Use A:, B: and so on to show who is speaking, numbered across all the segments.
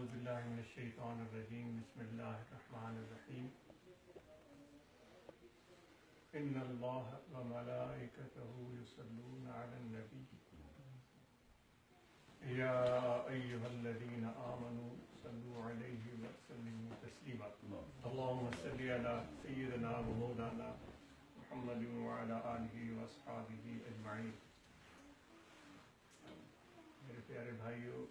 A: أعوذ بالله من الشيطان الرجيم بسم الله الرحمن الرحيم إن الله وملائكته يصلون على النبي يا أيها الذين آمنوا صلوا عليه وسلموا تسليما اللهم صل على سيدنا ومولانا محمد وعلى آله وأصحابه أجمعين. میرے پیارے بھائیوں،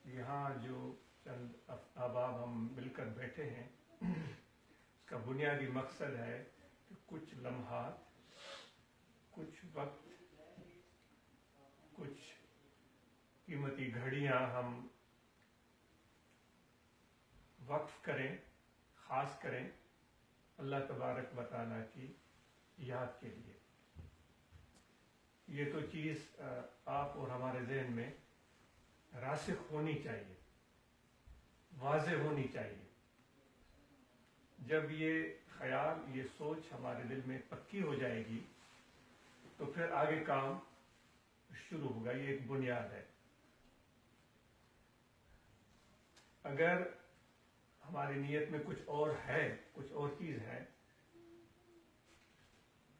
A: یہاں جو چند احباب ہم مل کر بیٹھے ہیں، اس کا بنیادی مقصد ہے کہ کچھ لمحات، کچھ وقت، کچھ قیمتی گھڑیاں ہم وقف کریں، خاص کریں اللہ تبارک و تعالیٰ کی یاد کے لیے. یہ تو چیز آپ اور ہمارے ذہن میں راسخ ہونی چاہیے، واضح ہونی چاہیے. جب یہ خیال، یہ سوچ ہمارے دل میں پکی ہو جائے گی تو پھر آگے کام شروع ہوگا. یہ ایک بنیاد ہے. اگر ہماری نیت میں کچھ اور ہے، کچھ اور چیز ہے،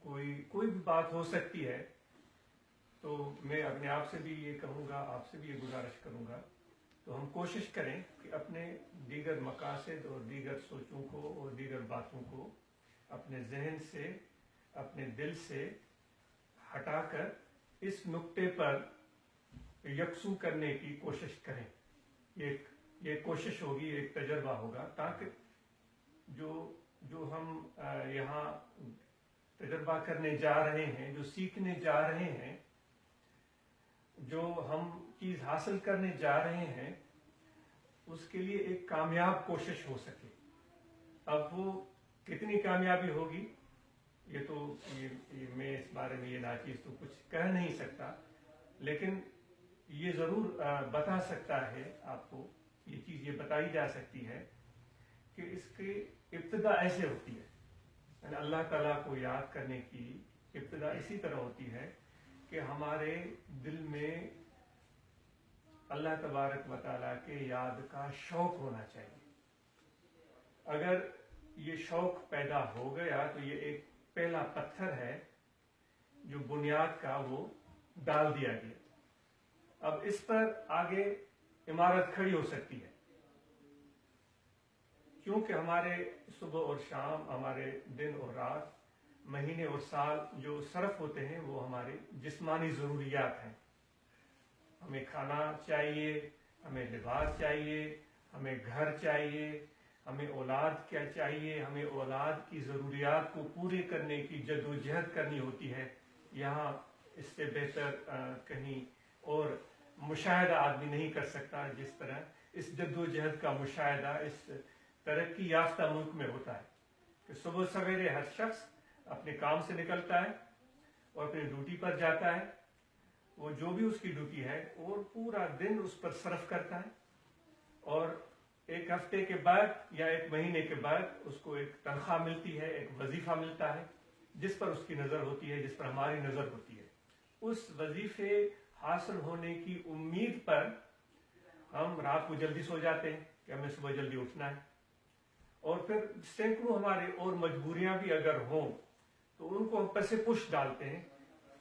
A: کوئی بھی بات ہو سکتی ہے، تو میں اپنے آپ سے بھی یہ کہوں گا، آپ سے بھی یہ گزارش کروں گا، تو ہم کوشش کریں کہ اپنے دیگر مقاصد اور دیگر سوچوں کو اور دیگر باتوں کو اپنے ذہن سے، اپنے دل سے ہٹا کر اس نقطے پر یکسو کرنے کی کوشش کریں. یہ کوشش ہوگی، ایک تجربہ ہوگا، تاکہ جو ہم یہاں تجربہ کرنے جا رہے ہیں، جو سیکھنے جا رہے ہیں، جو ہم چیز حاصل کرنے جا رہے ہیں، اس کے لیے ایک کامیاب کوشش ہو سکے. اب وہ کتنی کامیابی ہوگی، یہ میں اس بارے میں یہ ناچیز تو کچھ کہہ نہیں سکتا، لیکن یہ ضرور بتا سکتا ہے آپ کو، یہ چیز یہ بتائی جا سکتی ہے کہ اس کی ابتدا ایسے ہوتی ہے. یعنی اللہ تعالیٰ کو یاد کرنے کی ابتدا اسی طرح ہوتی ہے کہ ہمارے دل میں اللہ تبارک و تعالیٰ کے یاد کا شوق ہونا چاہیے. اگر یہ شوق پیدا ہو گیا تو یہ ایک پہلا پتھر ہے جو بنیاد کا وہ ڈال دیا گیا. اب اس پر آگے عمارت کھڑی ہو سکتی ہے، کیونکہ ہمارے صبح اور شام، ہمارے دن اور رات، مہینے اور سال جو صرف ہوتے ہیں وہ ہمارے جسمانی ضروریات ہیں. ہمیں کھانا چاہیے، ہمیں لباس چاہیے، ہمیں گھر چاہیے، ہمیں اولاد کیا چاہیے، ہمیں اولاد کی ضروریات کو پورے کرنے کی جدوجہد کرنی ہوتی ہے. یہاں اس سے بہتر کہیں اور مشاہدہ آدمی نہیں کر سکتا جس طرح اس جدوجہد کا مشاہدہ اس ترقی یافتہ ملک میں ہوتا ہے کہ صبح سویرے ہر شخص اپنے کام سے نکلتا ہے اور اپنی ڈیوٹی پر جاتا ہے. وہ جو بھی اس کی ڈیوٹی ہے اور پورا دن اس پر صرف کرتا ہے، اور ایک ہفتے کے بعد یا ایک مہینے کے بعد اس کو ایک تنخواہ ملتی ہے، ایک وظیفہ ملتا ہے جس پر اس کی نظر ہوتی ہے، جس پر ہماری نظر ہوتی ہے. اس وظیفے حاصل ہونے کی امید پر ہم رات کو جلدی سو جاتے ہیں کہ ہمیں صبح جلدی اٹھنا ہے، اور پھر سینکڑوں ہمارے اور مجبوریاں بھی اگر ہوں تو ان کو ہم پر سے پش ڈالتے ہیں،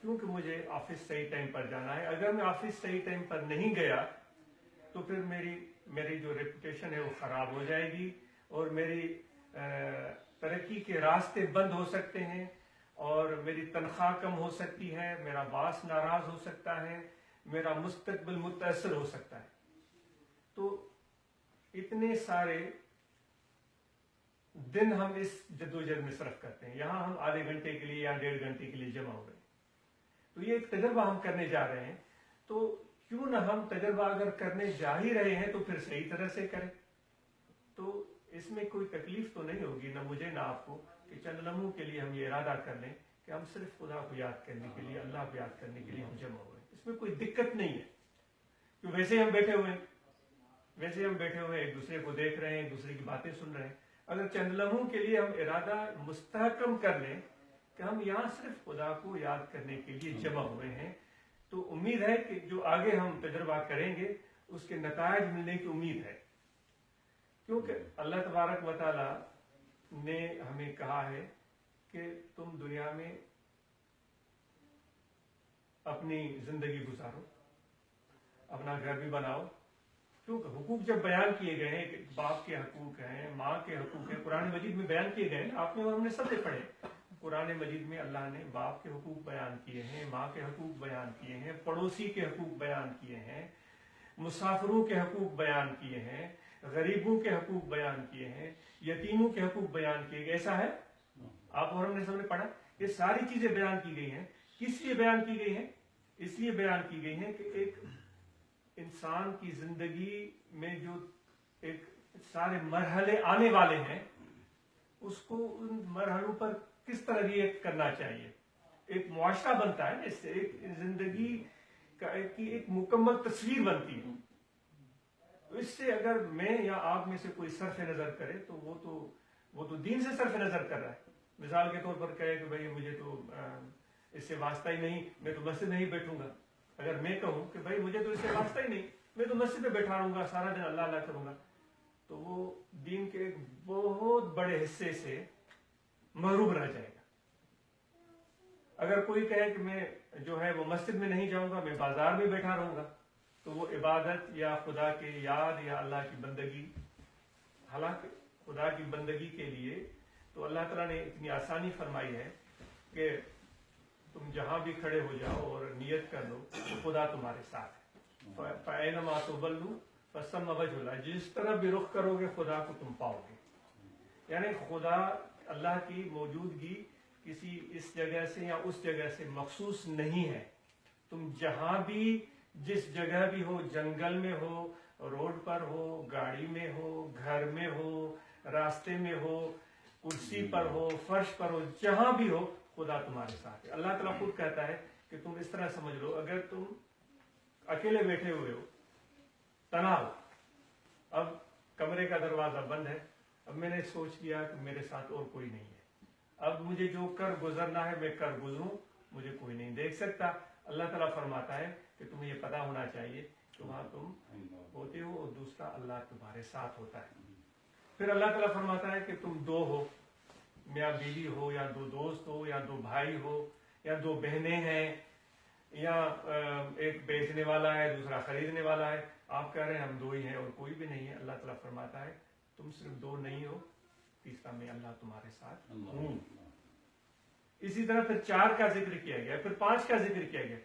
A: کیونکہ مجھے آفس صحیح ٹائم پر جانا ہے. اگر میں آفس صحیح ٹائم پر نہیں گیا تو پھر میری جو ریپوٹیشن ہے وہ خراب ہو جائے گی، اور میری ترقی کے راستے بند ہو سکتے ہیں، اور میری تنخواہ کم ہو سکتی ہے، میرا باس ناراض ہو سکتا ہے، میرا مستقبل متاثر ہو سکتا ہے. تو اتنے سارے دن ہم اس جدوجہد میں صرف کرتے ہیں. یہاں ہم آدھے گھنٹے کے لیے یا 1.5 گھنٹے کے لیے جمع ہو گئے. تو یہ ایک تجربہ ہم کرنے جا رہے ہیں، تو کیوں نہ ہم تجربہ اگر کرنے جا ہی رہے ہیں تو پھر صحیح طرح سے کریں. تو اس میں کوئی تکلیف تو نہیں ہوگی، نہ مجھے نہ آپ کو، کہ چند لمحوں کے لیے ہم یہ ارادہ کر لیں کہ ہم صرف خدا کو یاد کرنے کے لیے، اللہ کو یاد کرنے کے لیے ہم جمع ہوئے. اس میں کوئی دقت نہیں ہے، کیوں ویسے ہم بیٹھے ہوئے ہیں، ایک دوسرے کو دیکھ رہے ہیں، ایک دوسرے کی باتیں سن رہے ہیں. اگر چند لمحوں کے لیے ہم ارادہ مستحکم کر لیں کہ ہم یہاں صرف خدا کو یاد کرنے کے لیے جمع ہوئے ہیں، تو امید ہے کہ جو آگے ہم تجربہ کریں گے اس کے نتائج ملنے کی امید ہے، کیونکہ اللہ تبارک و تعالی نے ہمیں کہا ہے کہ تم دنیا میں اپنی زندگی گزارو، اپنا گھر بھی بناؤ، کیونکہ حقوق جب بیان کیے گئے ہیں کہ باپ کے حقوق ہیں، ماں کے حقوق ہیں، قرآن مجید میں بیان کیے گئے ہیں، آپ نے اور ہم نے سب نے پڑھے، قرآن مجید میں اللہ نے باپ کے حقوق بیان کیے ہیں، ماں کے حقوق بیان کیے ہیں، پڑوسی کے حقوق بیان کیے ہیں، مسافروں کے حقوق بیان کیے ہیں، غریبوں کے حقوق بیان کیے ہیں، یتیموں کے حقوق بیان کیے گئے. ایسا ہے آپ اور ہم نے سب نے پڑھا. یہ ساری چیزیں بیان کی گئی ہیں. کس لیے بیان کی گئی ہیں؟ اس لیے بیان کی گئی ہیں کہ ایک انسان کی زندگی میں جو ایک سارے مرحلے آنے والے ہیں اس کو ان مرحلوں پر کس طرح ریئیکٹ کرنا چاہیے. ایک معاشرہ بنتا ہے، اس سے ایک زندگی کی ایک مکمل تصویر بنتی ہے. اس سے اگر میں یا آپ میں سے کوئی صرف نظر کرے تو وہ تو دین سے صرف نظر کر رہا ہے. مثال کے طور پر کہے کہ بھائی مجھے تو اس سے واسطہ ہی نہیں، میں تو مسجد میں ہی بیٹھوں گا. اگر میں کہوں کہ بھائی مجھے تو اس سے واسطہ ہی نہیں، میں تو مسجد میں بیٹھا رہوں گا، سارا دن اللہ اللہ کروں گا، تو وہ دین کے ایک بہت بڑے حصے سے محروم رہ جائے گا. اگر کوئی کہے کہ میں جو ہے وہ مسجد میں نہیں جاؤں گا، میں بازار میں بیٹھا رہوں گا، تو وہ عبادت یا خدا کے یاد یا اللہ کی بندگی، حالانکہ خدا کی بندگی کے لیے تو اللہ تعالیٰ نے اتنی آسانی فرمائی ہے کہ تم جہاں بھی کھڑے ہو جاؤ اور نیت کر لو تو خدا تمہارے ساتھ ہے. فَأَيْنَمَا تُوَلُّوا فَثَمَّ وَجْهُ اللَّهِ، جس طرح بھی رخ کرو گے خدا کو تم پاؤ گے. یعنی خدا، اللہ کی موجودگی کسی اس جگہ سے یا اس جگہ سے مخصوص نہیں ہے. تم جہاں بھی جس جگہ بھی ہو، جنگل میں ہو، روڈ پر ہو، گاڑی میں ہو، گھر میں ہو، راستے میں ہو، کرسی پر ہو، فرش پر ہو، جہاں بھی ہو خدا تمہارے ساتھ ہے. اللہ تعالیٰ خود کہتا ہے کہ تم اس طرح سمجھ لو، اگر تم اکیلے بیٹھے ہوئے ہو، تنہا ہو، اب کمرے کا دروازہ بند ہے، اب میں نے سوچ لیا کہ میرے ساتھ اور کوئی نہیں ہے، اب مجھے جو کر گزرنا ہے میں کر گزروں، مجھے کوئی نہیں دیکھ سکتا. اللہ تعالیٰ فرماتا ہے کہ تمہیں یہ پتا ہونا چاہیے کہ وہاں تم ہوتے ہو اور دوسرا اللہ تمہارے ساتھ ہوتا ہے. پھر اللہ تعالیٰ فرماتا ہے کہ تم دو ہو، میاں بیوی ہو، یا دو دوست ہو، یا دو بھائی ہو، یا دو بہنیں ہیں، یا ایک بیچنے والا ہے دوسرا خریدنے والا ہے. آپ کہہ رہے ہیں ہم دو ہی ہیں اور کوئی بھی نہیں ہے. اللہ تعالیٰ فرماتا ہے تم صرف دو نہیں ہو، تیسرا میں اللہ تمہارے ساتھ ہوں. اسی طرح پھر 4 کا ذکر کیا گیا، پھر 5 کا ذکر کیا گیا.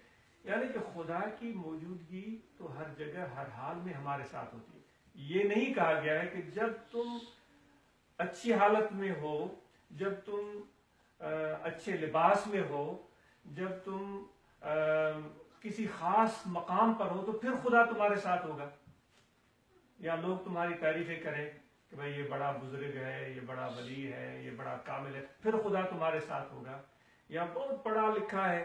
A: یعنی کہ خدا کی موجودگی تو ہر جگہ ہر حال میں ہمارے ساتھ ہوتی ہے. یہ نہیں کہا گیا ہے کہ جب تم اچھی حالت میں ہو، جب تم اچھے لباس میں ہو، جب تم کسی خاص مقام پر ہو تو پھر خدا تمہارے ساتھ ہوگا، یا لوگ تمہاری تعریفیں کریں کہ بھائی یہ بڑا بزرگ ہے، یہ بڑا ولی ہے، یہ بڑا کامل ہے، پھر خدا تمہارے ساتھ ہوگا. یا بہت پڑھا لکھا ہے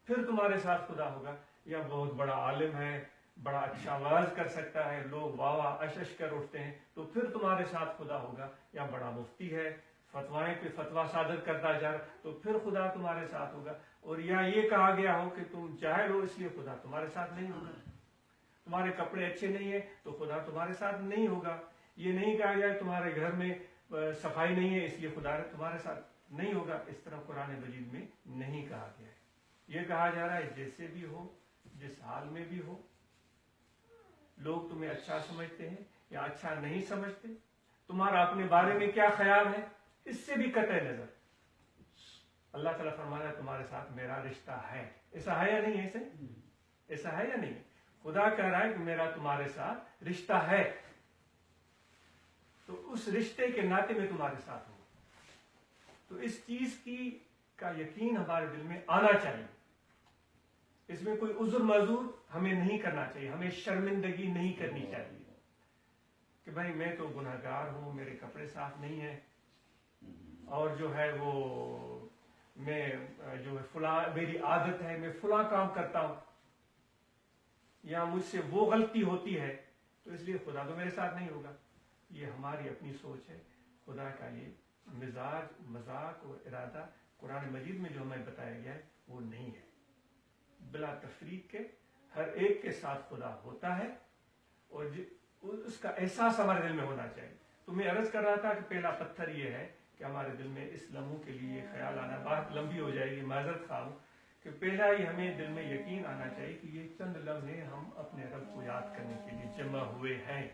A: پھر تمہارے ساتھ خدا ہوگا. یا بہت بڑا عالم ہے، بڑا اچھا واعظ کر سکتا ہے، لوگ واہ واہ اش کر اٹھتے ہیں تو پھر تمہارے ساتھ خدا ہوگا. یا بڑا مفتی ہے، فتوائیں پہ فتوا صادر کرتا جا رہا تو پھر خدا تمہارے ساتھ ہوگا. اور یا یہ کہا گیا ہو کہ تم جاہل ہو اس لیے خدا تمہارے ساتھ نہیں ہوگا. تمہارے کپڑے اچھے نہیں ہیں تو خدا تمہارے ساتھ نہیں ہوگا. یہ نہیں کہا گیا تمہارے گھر میں صفائی نہیں ہے اس لیے خدا تمہارے ساتھ نہیں ہوگا. اس طرح قرآن مجید میں نہیں کہا گیا ہے. یہ کہا جا رہا ہے جیسے بھی ہو، جس حال میں بھی ہو، لوگ تمہیں اچھا سمجھتے ہیں یا اچھا نہیں سمجھتے، تمہارا اپنے بارے میں کیا خیال ہے، اس سے بھی قطع نظر اللہ تعالیٰ فرمایا تمہارے ساتھ میرا رشتہ ہے. ایسا ہے یا نہیں؟ ایسا ہے یا نہیں؟ خدا کہہ رہا ہے کہ میرا تمہارے ساتھ رشتہ ہے، تو اس رشتے کے ناطے میں تمہارے ساتھ ہوں. تو اس چیز کا یقین ہمارے دل میں آنا چاہیے. اس میں کوئی عذر معذور ہمیں نہیں کرنا چاہیے، ہمیں شرمندگی نہیں کرنی چاہیے کہ بھائی میں تو گناہگار ہوں، میرے کپڑے صاف نہیں ہیں، اور جو ہے وہ میں جو ہے فلاں میری عادت ہے، میں فلاں کام کرتا ہوں، یا مجھ سے وہ غلطی ہوتی ہے تو اس لیے خدا تو میرے ساتھ نہیں ہوگا. یہ ہماری اپنی سوچ ہے. خدا کا یہ مزاج، مذاق اور ارادہ قرآن مجید میں جو ہمیں بتایا گیا ہے وہ نہیں ہے. بلا تفریق کے ہر ایک کے ساتھ خدا ہوتا ہے، اور اس کا احساس ہمارے دل میں ہونا چاہیے. تو میں عرض کر رہا تھا کہ پہلا پتھر یہ ہے کہ ہمارے دل میں اس لمحوں کے لیے خیال آنا. بات لمبی ہو جائے گی، معذرت خواہ ہوں، کہ پہلا ہی ہمیں دل میں یقین آنا چاہیے کہ یہ چند لمحے ہم اپنے رب کو یاد کرنے کے لیے جمع ہوئے ہیں،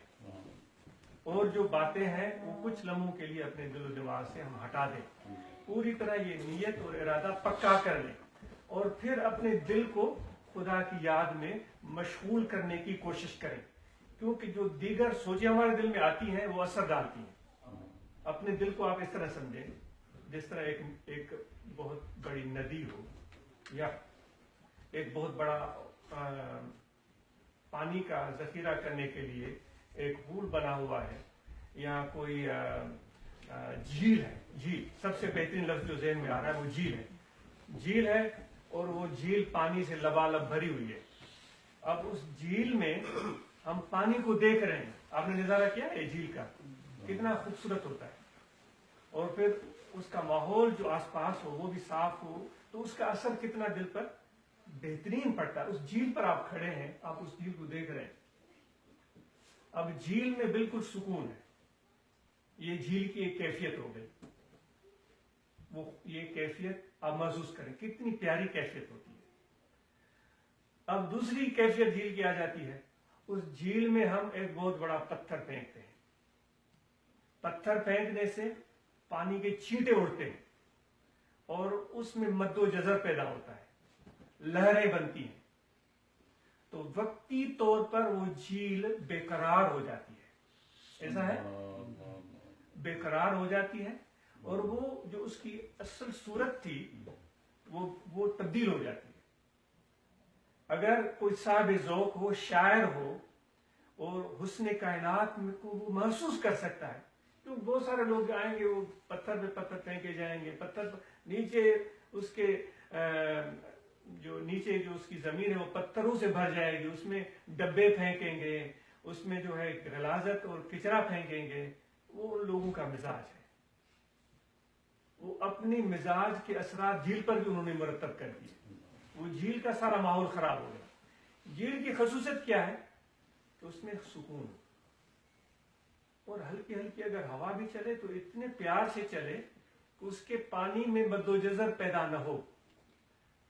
A: اور جو باتیں ہیں وہ کچھ لمحوں کے لیے اپنے دل و دماغ سے ہم ہٹا دیں. پوری طرح یہ نیت اور ارادہ پکا کر لیں، اور پھر اپنے دل کو خدا کی یاد میں مشغول کرنے کی کوشش کریں، کیونکہ جو دیگر سوچیں ہمارے دل میں آتی ہیں وہ اثر ڈالتی ہیں. اپنے دل کو آپ اس طرح سمجھیں جس طرح ایک بہت بڑی ندی ہو، یا ایک بہت بڑا پانی کا ذخیرہ کرنے کے لیے ایک پول بنا ہوا ہے، یا کوئی جھیل ہے. جھیل سب سے بہترین لفظ جو ذہن میں آ رہا ہے وہ جھیل ہے، اور وہ جھیل پانی سے لبالب بھری ہوئی ہے. اب اس جھیل میں ہم پانی کو دیکھ رہے ہیں. آپ نے نظارہ کیا ہے جھیل کا کتنا خوبصورت ہوتا ہے، اور پھر اس کا ماحول جو آس پاس ہو وہ بھی صاف ہو، تو اس کا اثر کتنا دل پر بہترین پڑتا ہے. اس جھیل پر آپ کھڑے ہیں، آپ اس جھیل کو دیکھ رہے ہیں. اب جھیل میں بالکل سکون ہے. یہ جھیل کی ایک کیفیت ہو گئی. یہ کیفیت آپ محسوس کریں کتنی پیاری کیفیت ہوتی ہے. اب دوسری کیفیت جھیل کی آ جاتی ہے. اس جھیل میں ہم ایک بہت بڑا پتھر پھینکتے ہیں. پتھر پھینکنے سے پانی کے چھینٹے اڑتے ہیں، اور اس میں مد و جزر پیدا ہوتا ہے، لہریں بنتی ہیں. تو وقتی طور پر وہ جھیل بے قرار ہو جاتی ہے. ایسا ہے، بے قرار ہو جاتی ہے، اور وہ جو اس کی اصل صورت تھی وہ تبدیل ہو جاتی ہے. اگر کوئی صاحب ذوق ہو، شاعر ہو، اور حسن کائنات کو وہ محسوس کر سکتا ہے. تو بہت سارے لوگ آئیں گے، وہ پتھر پہ پتھر پھینکے جائیں گے، پتھر نیچے اس کے جو اس کی زمین ہے وہ پتھروں سے بھر جائے گی. اس میں ڈبے پھینکیں گے، اس میں جو ہے غلاظت اور کچرا پھینکیں گے. وہ ان لوگوں کا مزاج ہے. وہ اپنی مزاج کے اثرات جھیل پر بھی انہوں نے مرتب کر دیے. وہ جھیل کا سارا ماحول خراب ہو گیا. جھیل کی خصوصیت کیا ہے کہ اس میں سکون، اور ہلکی ہلکی اگر ہوا بھی چلے تو اتنے پیار سے چلے کہ اس کے پانی میں مد و جزر پیدا نہ ہو.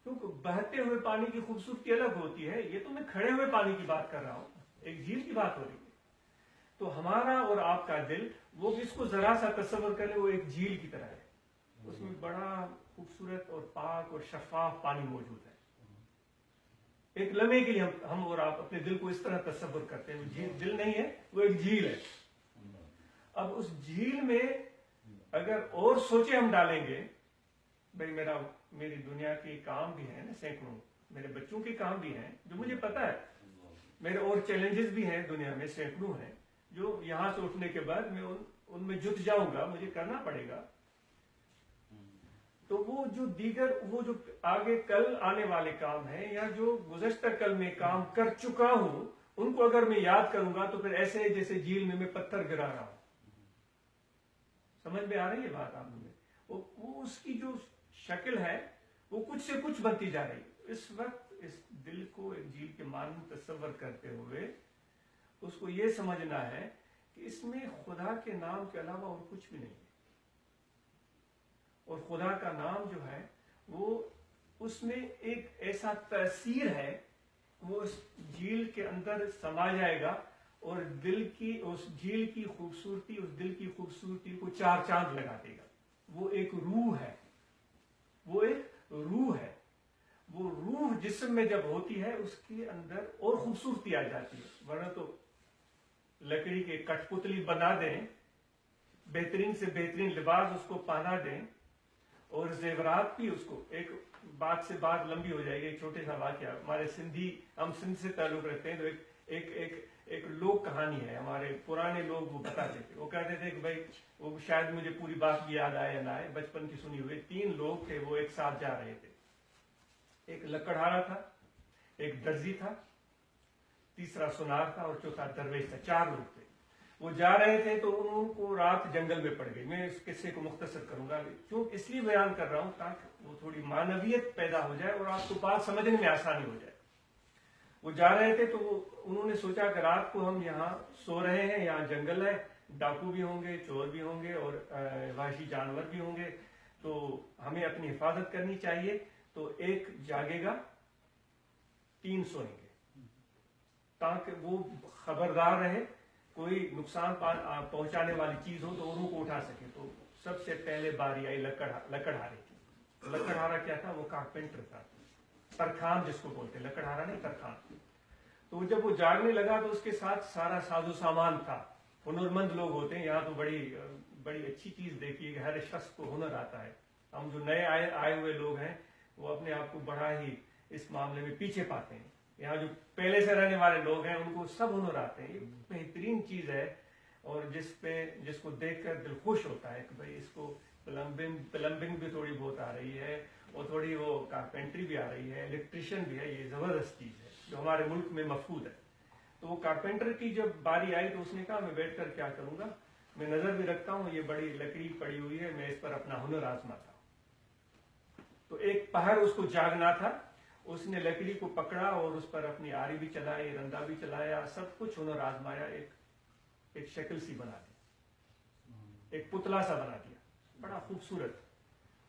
A: کیونکہ بہتے ہوئے پانی کی خوبصورتی الگ ہوتی ہے. یہ تو میں کھڑے ہوئے پانی کی بات کر رہا ہوں، ایک جھیل کی بات ہو رہی ہے. تو ہمارا اور آپ کا دل، وہ اس کو ذرا سا تصور کرے، وہ ایک جھیل کی طرح ہے. اس میں بڑا خوبصورت اور پاک اور شفاف پانی موجود ہے. ایک لمحے کے لیے ہم اور آپ اپنے دل کو اس طرح تصور کرتے ہیں. وہ جھیل دل نہیں ہے، وہ ایک جھیل ہے. اب اس جھیل میں اگر اور سوچیں ہم ڈالیں گے، بھائی میری دنیا کے کام بھی ہیں نا سینکڑوں، میرے بچوں کے کام بھی ہیں جو مجھے پتا ہے، میرے اور چیلنجز بھی ہیں دنیا میں سینکڑوں ہیں جو یہاں سے اٹھنے کے بعد میں ان میں جت جاؤں گا، مجھے کرنا پڑے گا. تو وہ جو آگے کل آنے والے کام ہیں، یا جو گزشتہ کل میں کام کر چکا ہوں، ان کو اگر میں یاد کروں گا تو پھر ایسے جیسے جھیل میں پتھر گرا رہا ہوں. سمجھ میں آ رہی ہے بات آپ میں؟ وہ اس کی جو شکل ہے وہ کچھ سے کچھ بنتی جا رہی. اس وقت اس دل کو ایک جھیل کے مانند تصور کرتے ہوئے اس کو یہ سمجھنا ہے کہ اس میں خدا کے نام کے علاوہ اور کچھ بھی نہیں ہے. اور خدا کا نام جو ہے وہ اس میں ایک ایسا تاثیر ہے، وہ اس جھیل کے اندر سما جائے گا، اور اس جھیل کی خوبصورتی، اس دل کی خوبصورتی کو چار چاند لگا دے گا. وہ ایک روح ہے. وہ روح جسم میں جب ہوتی ہے اس کے اندر اور خوبصورتی آ جاتی ہے. ورنہ تو لکڑی کے کٹ پتلی بنا دیں، بہترین سے بہترین لباس اس کو پہنا دیں، اور زیورات بھی اس کو، ایک بات سے بات لمبی ہو جائے گی. ایک چھوٹے سا واقعہ، ہمارے ہم سندھ سے تعلق رکھتے ہیں، تو ایک لوک کہانی ہے. ہمارے پرانے لوگ وہ بتاتے تھے، وہ کہتے تھے کہ بھائی، وہ شاید مجھے پوری بات بھی یاد آئے یا نہ آئے، بچپن کی سنی ہوئی. 3 لوگ تھے، وہ ایک ساتھ جا رہے تھے. ایک لکڑہارا تھا، ایک درزی تھا، تیسرا سنار تھا، اور چوتھا درویش تھا. 4 لوگ تھے. وہ جا رہے تھے تو ان کو رات جنگل میں پڑ گئی. میں اس قصے کو مختصر کروں گا، کیوں اس لیے بیان کر رہا ہوں تاکہ وہ تھوڑی معنویت پیدا ہو جائے اور آپ کو بات سمجھنے میں آسانی ہو جائے. وہ جا رہے تھے تو انہوں نے سوچا کہ رات کو ہم یہاں سو رہے ہیں، یہاں جنگل ہے، ڈاکو بھی ہوں گے، چور بھی ہوں گے اور وحشی جانور بھی ہوں گے، تو ہمیں اپنی حفاظت کرنی چاہیے. تو ایک جاگے گا، 3 سوئیں گے، تاکہ وہ خبردار رہے، کوئی نقصان پہنچانے والی چیز ہو تو انہوں کو اٹھا سکے. تو سب سے پہلے باری آئی لکڑہارے کی. لکڑہارا کیا تھا؟ وہ کارپینٹر تھا، ترخان جس کو بولتے ہیں، لکڑہارا نہیں ترخان. تو جب وہ جاگنے لگا تو اس کے ساتھ سارا ساز و سامان تھا. ہنرمند لوگ ہوتے ہیں یہاں تو بڑی اچھی چیز دیکھیے کہ ہر شخص کو ہنر آتا ہے. ہم جو نئے آئے ہوئے لوگ ہیں وہ اپنے آپ کو بڑا ہی اس معاملے میں پیچھے پاتے ہیں. یہاں جو پہلے سے رہنے والے لوگ ہیں ان کو سب ہنر آتے ہیں. یہ بہترین چیز ہے اور جس کو دیکھ کر دل خوش ہوتا ہے کہ بھائی اس کو پلمبنگ بھی تھوڑی بہت آ رہی ہے اور تھوڑی وہ کارپینٹری بھی آ رہی ہے، الیکٹریشین بھی ہے. یہ زبردست چیز ہے جو ہمارے ملک میں مفقود ہے. تو وہ کارپینٹر کی جب باری آئی تو اس نے کہا میں بیٹھ کر کیا کروں گا، میں نظر بھی رکھتا ہوں، یہ بڑی لکڑی پڑی ہوئی ہے، میں اس پر اپنا ہنر آزماتا ہوں. تو ایک پہر اس کو جاگنا تھا، اس نے لکڑی کو پکڑا اور اس پر اپنی آری بھی چلائی، رندا بھی چلایا، سب کچھ ہنر آزمایا. ایک شکل سی بنا دی، ایک پتلا سا بنا دیا، بڑا خوبصورت.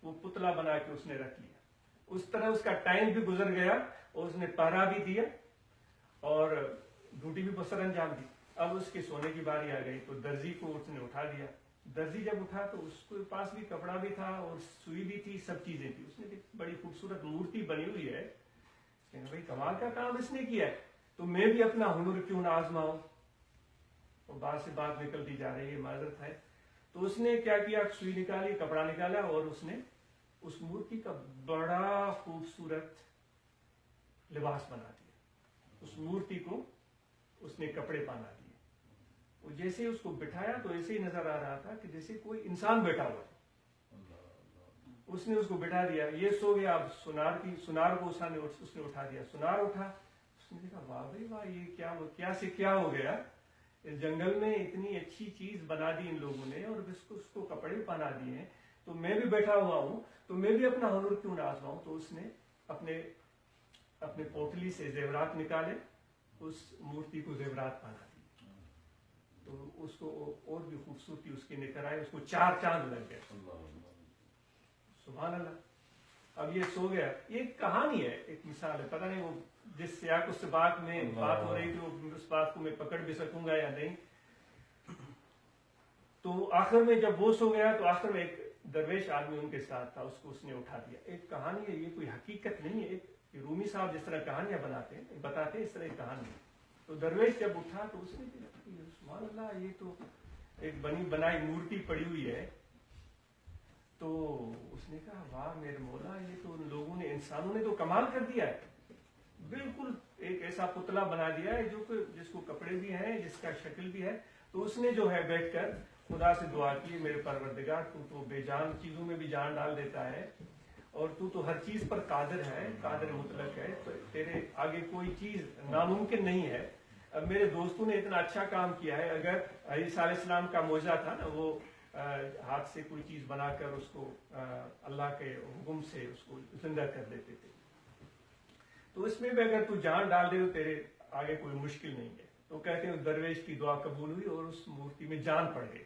A: وہ پتلا بنا کے اس نے رکھ لیا. اس طرح اس کا ٹائم بھی گزر گیا اور اس نے پہرا بھی دیا اور ڈیوٹی بھی بسر انجام دی. اب اس کے سونے کی باری آ گئی تو درزی کو اس نے اٹھا دیا. درزی جب اٹھا تو اس کے پاس بھی کپڑا بھی تھا اور سوئی بھی تھی، سب چیزیں تھی. اس نے بڑی خوبصورت مورتی بنی ہوئی ہے، بھائی کمال کا کام اس نے کیا ہے، تو میں بھی اپنا ہنر کیوں نہ آزماؤں. اور بات سے بات نکلتی جا رہی ہے، معذرت ہے. تو اس نے کیا کیا، سوئی نکالی، کپڑا نکالا اور اس نے اس مورتی کا بڑا خوبصورت لباس بنا دیا. اس مورتی کو اس نے کپڑے پہنا دیے. وہ جیسے اس کو بٹھایا تو ایسے ہی نظر آ رہا تھا کہ جیسے کوئی انسان بیٹھا ہوا. اس نے اس کو بٹھا دیا، یہ سو گیا. اب سنار کو اس نے اٹھا دیا. سنار اٹھا، اس نے کہا واہ بھائی واہ، یہ کیا ہو گیا، اس جنگل میں اتنی اچھی چیز بنا دی ان لوگوں نے اور اس کو کپڑے پہنا دیے ہیں، تو میں بھی بیٹھا ہوا ہوں تو میں بھی اپنا ہنر کیوں نہ آزماؤں. تو اس نے اپنے پوٹلی سے زیورات نکالے، اس مورتی کو زیورات پہنا دی. تو اس کو اور بھی خوبصورتی اس کی نکل آئی، اس کو 4 چاند لگ گئے. سبحان اللہ. اب یہ سو گیا. یہ ایک کہانی ہے، ایک مثال ہے. پتہ نہیں وہ جس سیاق و سباق میں بات ہو رہی تھی اس بات کو میں پکڑ بھی سکوں گا یا نہیں. تو آخر میں جب وہ سو گیا تو آخر میں ایک درویش آدمی ان کے ساتھ تھا، اس کو اس نے اٹھا دیا. ایک کہانی ہے، یہ کوئی حقیقت نہیں ہے. ایک رومی صاحب جس طرح کہانیاں بتاتے ہیں اس طرح ایک کہانی ہے. تو درویش جب اٹھا تو اس نے سبحان اللہ، یہ تو ایک بنی بنائی مورتی پڑی ہوئی ہے. تو اس نے کہا واہ میرے مولا، یہ تو ان لوگوں نے، انسانوں نے تو کمال کر دیا ہے. بالکل ایک ایسا پتلا بنا دیا ہے جس کو کپڑے بھی ہیں، جس کا شکل بھی ہے. تو اس نے جو ہے بیٹھ کر خدا سے دعا کی، میرے پروردگار تو بے جان چیزوں میں بھی جان ڈال دیتا ہے اور تو ہر چیز پر قادر ہے، قادر مطلق ہے، تو تیرے آگے کوئی چیز ناممکن نہیں ہے. اب میرے دوستوں نے اتنا اچھا کام کیا ہے. اگر عیسیٰ علیہ السلام کا معجزہ تھا نا، وہ ہاتھ سے کوئی چیز بنا کر اس کو اللہ کے حکم سے اس کو زندہ کر دیتے تھے. تو اس میں بھی اگر تو جان ڈال دے تو تیرے آگے کوئی مشکل نہیں ہے. تو کہتے ہیں درویش کی دعا قبول ہوئی اور اس مورتی میں جان پڑ گئی.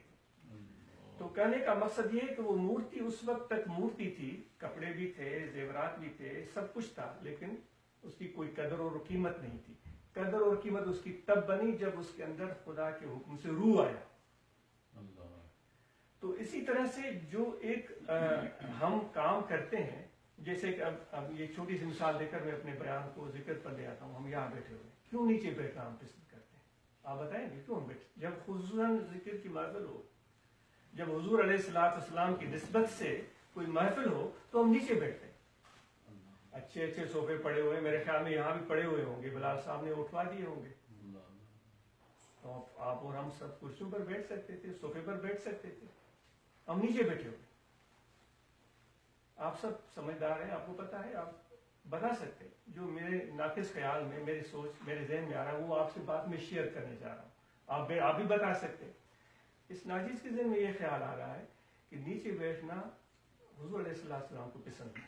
A: تو کہنے کا مقصد یہ کہ وہ مورتی اس وقت تک مورتی تھی، کپڑے بھی تھے، زیورات بھی تھے، سب کچھ تھا، لیکن اس کی کوئی قدر اور قیمت نہیں تھی. قدر اور قیمت اس کی تب بنی جب اس کے اندر خدا کے حکم سے روح آیا. تو اسی طرح سے جو ایک ہم کام کرتے ہیں، جیسے کہ اب یہ چھوٹی سی مثال دے کر میں اپنے بیان کو ذکر پر لے آتا ہوں. ہم یہاں بیٹھے ہوئے کیوں نیچے بیٹھنا ہم پسند کرتے ہیں؟ آپ بتائیں گے کیوں بیٹھے؟ جب خصوصاً ذکر کی محفل ہو، جب حضور علیہ السلام کی نسبت سے کوئی محفل ہو تو ہم نیچے بیٹھتے ہیں. اچھے اچھے صوفے پڑے ہوئے، میرے خیال میں یہاں بھی پڑے ہوئے ہوں گے، بلال صاحب نے اٹھوا دیے ہوں گے. تو آپ اور ہم سب کرسیوں پر بیٹھ سکتے تھے، صوفے پر بیٹھ سکتے تھے. ہم نیچے بیٹھے ہوئے. آپ سب سمجھدار ہیں، آپ کو پتا ہے، آپ بتا سکتے جو میرے ناقص خیال میں، میری سوچ، میرے ذہن میں آ رہا ہے، وہ آپ سے بات میں شیئر کرنے جا رہا ہوں. آپ بھی بتا سکتے. اس ناجیز کے ذہن میں یہ خیال آ رہا ہے کہ نیچے بیٹھنا حضور علیہ السلام کو پسند ہے.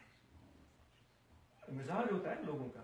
A: مزاج ہوتا ہے لوگوں کا.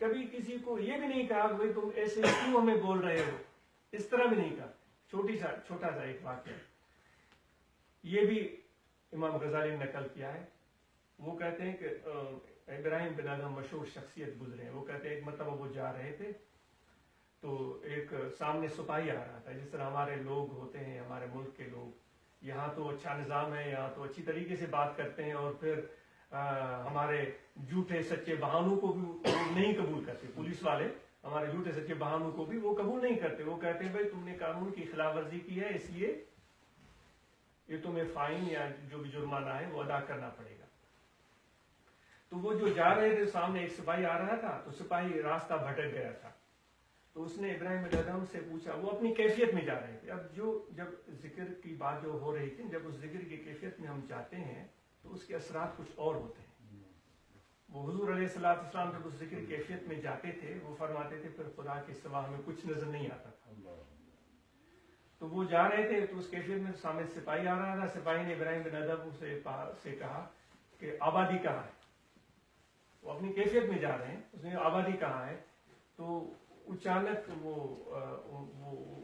A: کبھی کسی کو یہ بھی نہیں کہا کہ بھائی تم ایسے کیوں ہمیں بول رہے ہو، اس طرح بھی نہیں کہا. چھوٹا سا ایک واقعہ یہ بھی امام غزالی نے نقل کیا ہے. وہ کہتے ہیں کہ ابراہیم بن ادہم مشہور شخصیت گزرے ہیں. وہ کہتے ہیں ایک مرتبہ وہ جا رہے تھے تو ایک سامنے سپاہی آ رہا تھا. جس طرح ہمارے لوگ ہوتے ہیں، ہمارے ملک کے لوگ، یہاں تو اچھا نظام ہے، یہاں تو اچھی طریقے سے بات کرتے ہیں، اور پھر ہمارے جھوٹے سچے بہانوں کو بھی نہیں قبول کرتے. پولیس والے ہمارے جھوٹے سچے بہانوں کو بھی وہ قبول نہیں کرتے. وہ کہتے ہیں بھائی تم نے قانون کی خلاف ورزی کی ہے، اس لیے یہ تمہیں فائن یا جو بھی جرمانہ ہے وہ ادا کرنا پڑے گا. تو وہ جو جا رہے تھے سامنے ایک سپاہی آ رہا تھا، تو سپاہی راستہ بھٹک گیا تھا. تو اس نے ابراہیم بن ادہم سے پوچھا، وہ اپنی کیفیت میں جا رہے تھے. اب جب ذکر کی بات جو ہو رہی تھی، جب اس ذکر کی کیفیت میں ہم جاتے ہیں تو اس کے اثرات کچھ اور ہوتے ہیں. وہ حضور علیہ السلام جب اس ذکر کیفیت میں جاتے تھے، وہ فرماتے تھے پھر خدا کے سوا ہمیں کچھ نظر نہیں آتا تھا. تو وہ جا رہے تھے تو اس کیفیت میں سامنے سپاہی آ رہا تھا. سپاہی نے ابراہیم بن ادہم سے کہا کہ آبادی کہاں ہے. وہ اپنی کیفیت میں جا رہے ہیں، اس نے آبادی کہاں ہے. تو اچانک وہ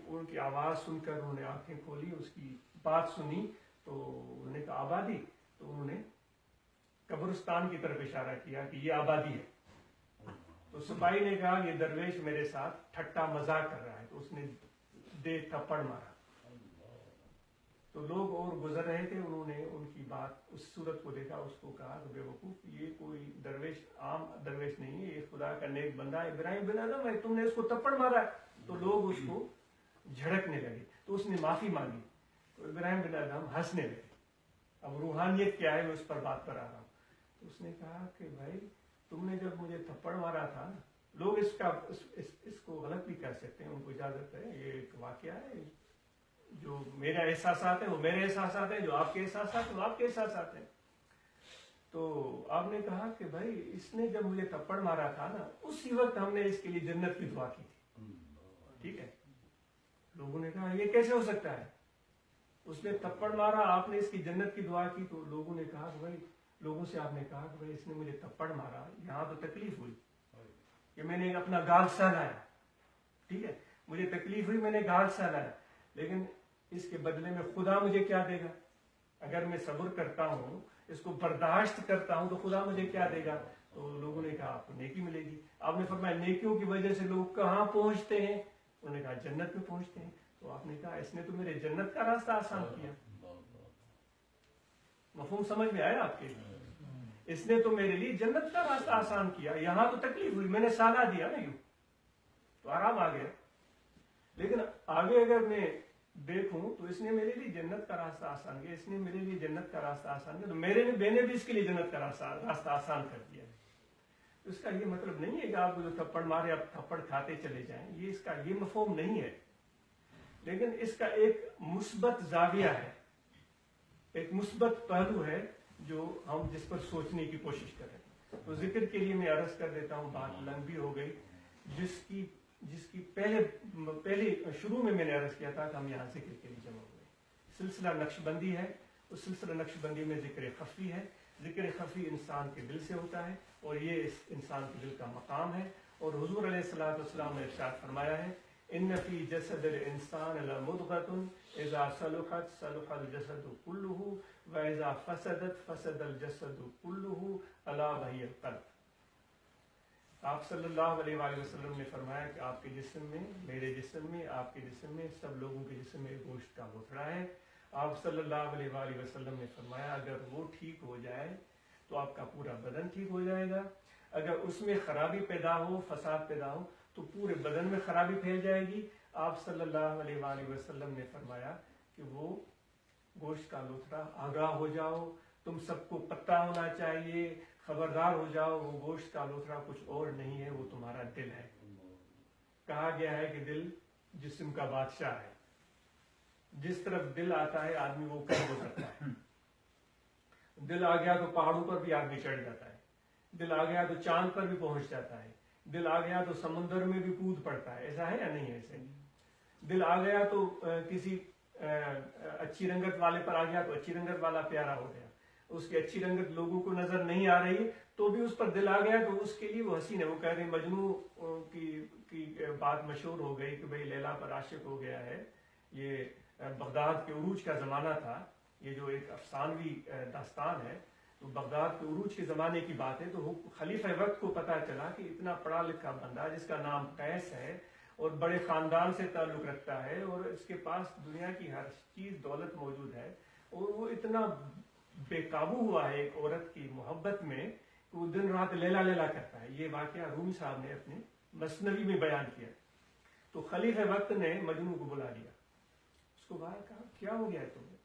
A: ان کی آواز سن کر انہوں نے آنکھیں کھولی، اس کی بات سنی تو انہوں نے کہا آبادی. تو انہوں نے قبرستان کی طرف اشارہ کیا کہ یہ آبادی ہے. تو سپاہی نے کہا یہ درویش میرے ساتھ ٹھٹا مذاق کر رہا ہے. تو اس نے دے تھپڑ مارا. تو لوگ اور گزر رہے تھے، انہوں نے ان کی بات اس صورت کو دیکھا، اس کو کہا کہ بے وقوف، یہ کوئی درویش عام درویش نہیں ہے، یہ خدا کا نیک بندہ ہے، ابراہیم بن ادہم ہے، تم نے اس کو تھپڑ مارا ہے. تو لوگ اس کو جھڑکنے لگے. تو اس نے معافی مانگی. تو ابراہیم بن ادہم ہنسنے لگے. اب روحانیت کیا ہے میں اس پر بات پر آ رہا ہوں. تو اس نے کہا کہ بھائی تم نے جب مجھے تھپڑ مارا تھا، لوگ اس کو غلط بھی کہہ سکتے ہیں، ان کو اجازت ہے، یہ ایک واقعہ ہے. جو میرے احساسات ہیں وہ میرے احساسات ہیں، جو آپ کے احساسات ہیں وہ آپ کے احساسات ہیں. تو آپ نے کہا کہ بھائی اس نے جب مجھے تھپڑ مارا تھا نا، اسی وقت ہم نے اس کے لیے جنت کی دعا کی تھی. ٹھیک ہے. لوگوں نے کہا یہ کیسے ہو سکتا ہے، اس نے تھپڑ مارا، آپ نے اس کی جنت کی دعا کی. تو لوگوں نے کہا کہ بھائی، لوگوں سے آپ نے کہا کہ بھائی اس نے مجھے تھپڑ مارا، یہاں تو تکلیف ہوئی کہ میں نے اپنا گال سہلایا. ٹھیک ہے، مجھے تکلیف ہوئی، میں نے گال سہلایا، لیکن اس کے بدلے میں خدا مجھے کیا دے گا؟ اگر میں صبر کرتا ہوں، اس کو برداشت کرتا ہوں، تو خدا مجھے کیا دے گا؟ تو لوگوں نے کہا آپ کو نیکی ملے گی. آپ نے فرمایا نیکیوں کی وجہ سے لوگ کہاں پہنچتے ہیں؟ انہوں نے کہا جنت میں پہنچتے ہیں. تو آپ نے کہا اس نے تو میرے جنت کا راستہ آسان کیا. مفہوم سمجھ میں آیا آپ کے؟ اس نے تو میرے لیے جنت کا راستہ آسان کیا. یہاں تو تکلیف ہوئی، میں نے سہلا دیا نا، یوں تو آرام آ گیا. لیکن آگے اگر میں دیکھوں تو اس نے میرے لیے جنت کا راستہ آسان کیا، اس نے میرے لیے جنت کا راستہ آسان کیا، تو میں نے بھی اس کے لیے جنت کا راستہ آسان کر دیا. اس کا یہ مطلب نہیں ہے کہ آپ جو تھپڑ مارے آپ تھپڑ کھاتے چلے جائیں، یہ اس کا یہ مفہوم نہیں ہے. لیکن اس کا ایک مثبت زاویہ ہے، ایک مثبت پہلو ہے جو ہم جس پر سوچنے کی کوشش کریں. تو ذکر کے لیے میں عرض کر دیتا ہوں، بات لمبی ہو گئی. جس کی پہلے شروع میں نے عرض کیا تھا کہ ہم یہاں ذکر کے لیے جمع ہوئے. سلسلہ نقش بندی ہے. اس سلسلہ نقش بندی میں ذکر خفی ہے. ذکر خفی انسان کے دل سے ہوتا ہے، اور یہ اس انسان کے دل کا مقام ہے. اور حضور علیہ السلام نے ارشاد فرمایا ہے ان فی جسد الانسان لمضغۃ اذا صلحت صلح الجسد كله واذا فسدت فسد الجسد كله الا وهي القلب. آپ صلی اللہ علیہ وآلہ وسلم نے فرمایا کہ آپ کے جسم میں، میرے جسم میں، آپ کے جسم میں، سب لوگوں کے جسم میں گوشت کا گوتھڑا ہے. آپ صلی اللہ علیہ وآلہ وسلم نے فرمایا اگر وہ ٹھیک ہو جائے تو آپ کا پورا بدن ٹھیک ہو جائے گا. اگر اس میں خرابی پیدا ہو، فساد پیدا ہو، تو پورے بدن میں خرابی پھیل جائے گی. آپ صلی اللہ علیہ وآلہ وسلم نے فرمایا کہ وہ گوشت کا لوتھڑا، آگاہ ہو جاؤ، تم سب کو پتہ ہونا چاہیے، خبردار ہو جاؤ، وہ گوشت کا لوتھڑا کچھ اور نہیں ہے، وہ تمہارا دل ہے. کہا گیا ہے کہ دل جسم کا بادشاہ ہے. جس طرف دل آتا ہے آدمی وہ کر گزرتا ہے. دل آ گیا تو پہاڑوں پر بھی آدمی چڑھ جاتا ہے. دل آ گیا تو چاند پر بھی پہنچ جاتا ہے. دل آ گیا تو سمندر میں بھی کود پڑتا ہے. ایسا ہے یا نہیں ہے؟ ایسے دل آ گیا تو کسی اچھی رنگت والے پر آ گیا تو اچھی رنگت والا پیارا ہو گیا. اس کی اچھی رنگت لوگوں کو نظر نہیں آ رہی ہے تو بھی اس پر دل آ گیا تو اس کے لیے وہ حسین ہے. وہ کہہ رہے ہیں مجنوں کی بات مشہور ہو گئی کہ بھئی لیلا پر عاشق ہو گیا ہے. یہ بغداد کے عروج کا زمانہ تھا, یہ جو ایک افسانوی داستان ہے تو بغداد کے عروج کے زمانے کی بات ہے. تو خلیفہ وقت کو پتہ چلا کہ اتنا پڑھا لکھا بندہ جس کا نام قیس ہے اور بڑے خاندان سے تعلق رکھتا ہے اور اس کے پاس دنیا کی ہر چیز دولت موجود ہے اور وہ اتنا بے قابو ہوا ہے ایک عورت کی محبت میں کہ وہ دن رات لیلا لیلا کرتا ہے. یہ واقعہ رومی صاحب نے اپنے مثنوی میں بیان کیا. تو خلیفہ وقت نے مجنوں کو بلا لیا, اس کو باہر کہا کیا ہو گیا ہے تمہیں؟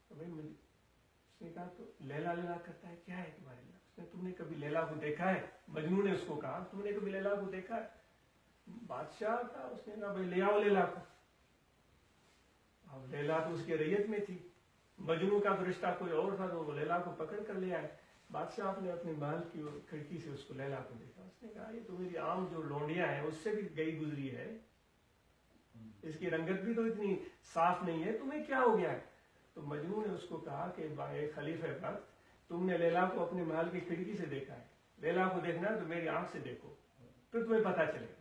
A: تو بھائی اس نے کہا تو لیلا لیلا کرتا ہے, کیا ہے تمہارے لیے؟ اس نے تم نے کبھی لیلا کو دیکھا ہے؟ مجنوں نے اس کو کہا تم نے کبھی لیلا کو دیکھا ہے؟ بادشاہ تھا, اس نے کہا بھائی لے آؤ لیلا کو. اب لیلا تو اس کی ریت میں تھی, مجنوں کا تو رشتہ کوئی اور تھا تو وہ لیلا کو پکڑ کر لے آئے. بادشاہ نے اپنے محل کی کھڑکی سے اس کو لیلا کو دیکھا, اس نے کہا یہ تو میری عام جو لونڈیاں ہیں اس سے بھی گئی گزری ہے, اس کی رنگت بھی تو اتنی صاف نہیں ہے, تمہیں کیا ہو گیا ہے؟ تو مجنوں نے اس کو کہا کہ بھائی خلیفہ وقت تم نے لیلا کو اپنے محل کی کھڑکی سے دیکھا ہے, لیلا کو دیکھنا ہے تو میری آنکھ سے دیکھو پھر تمہیں پتہ چلے گا.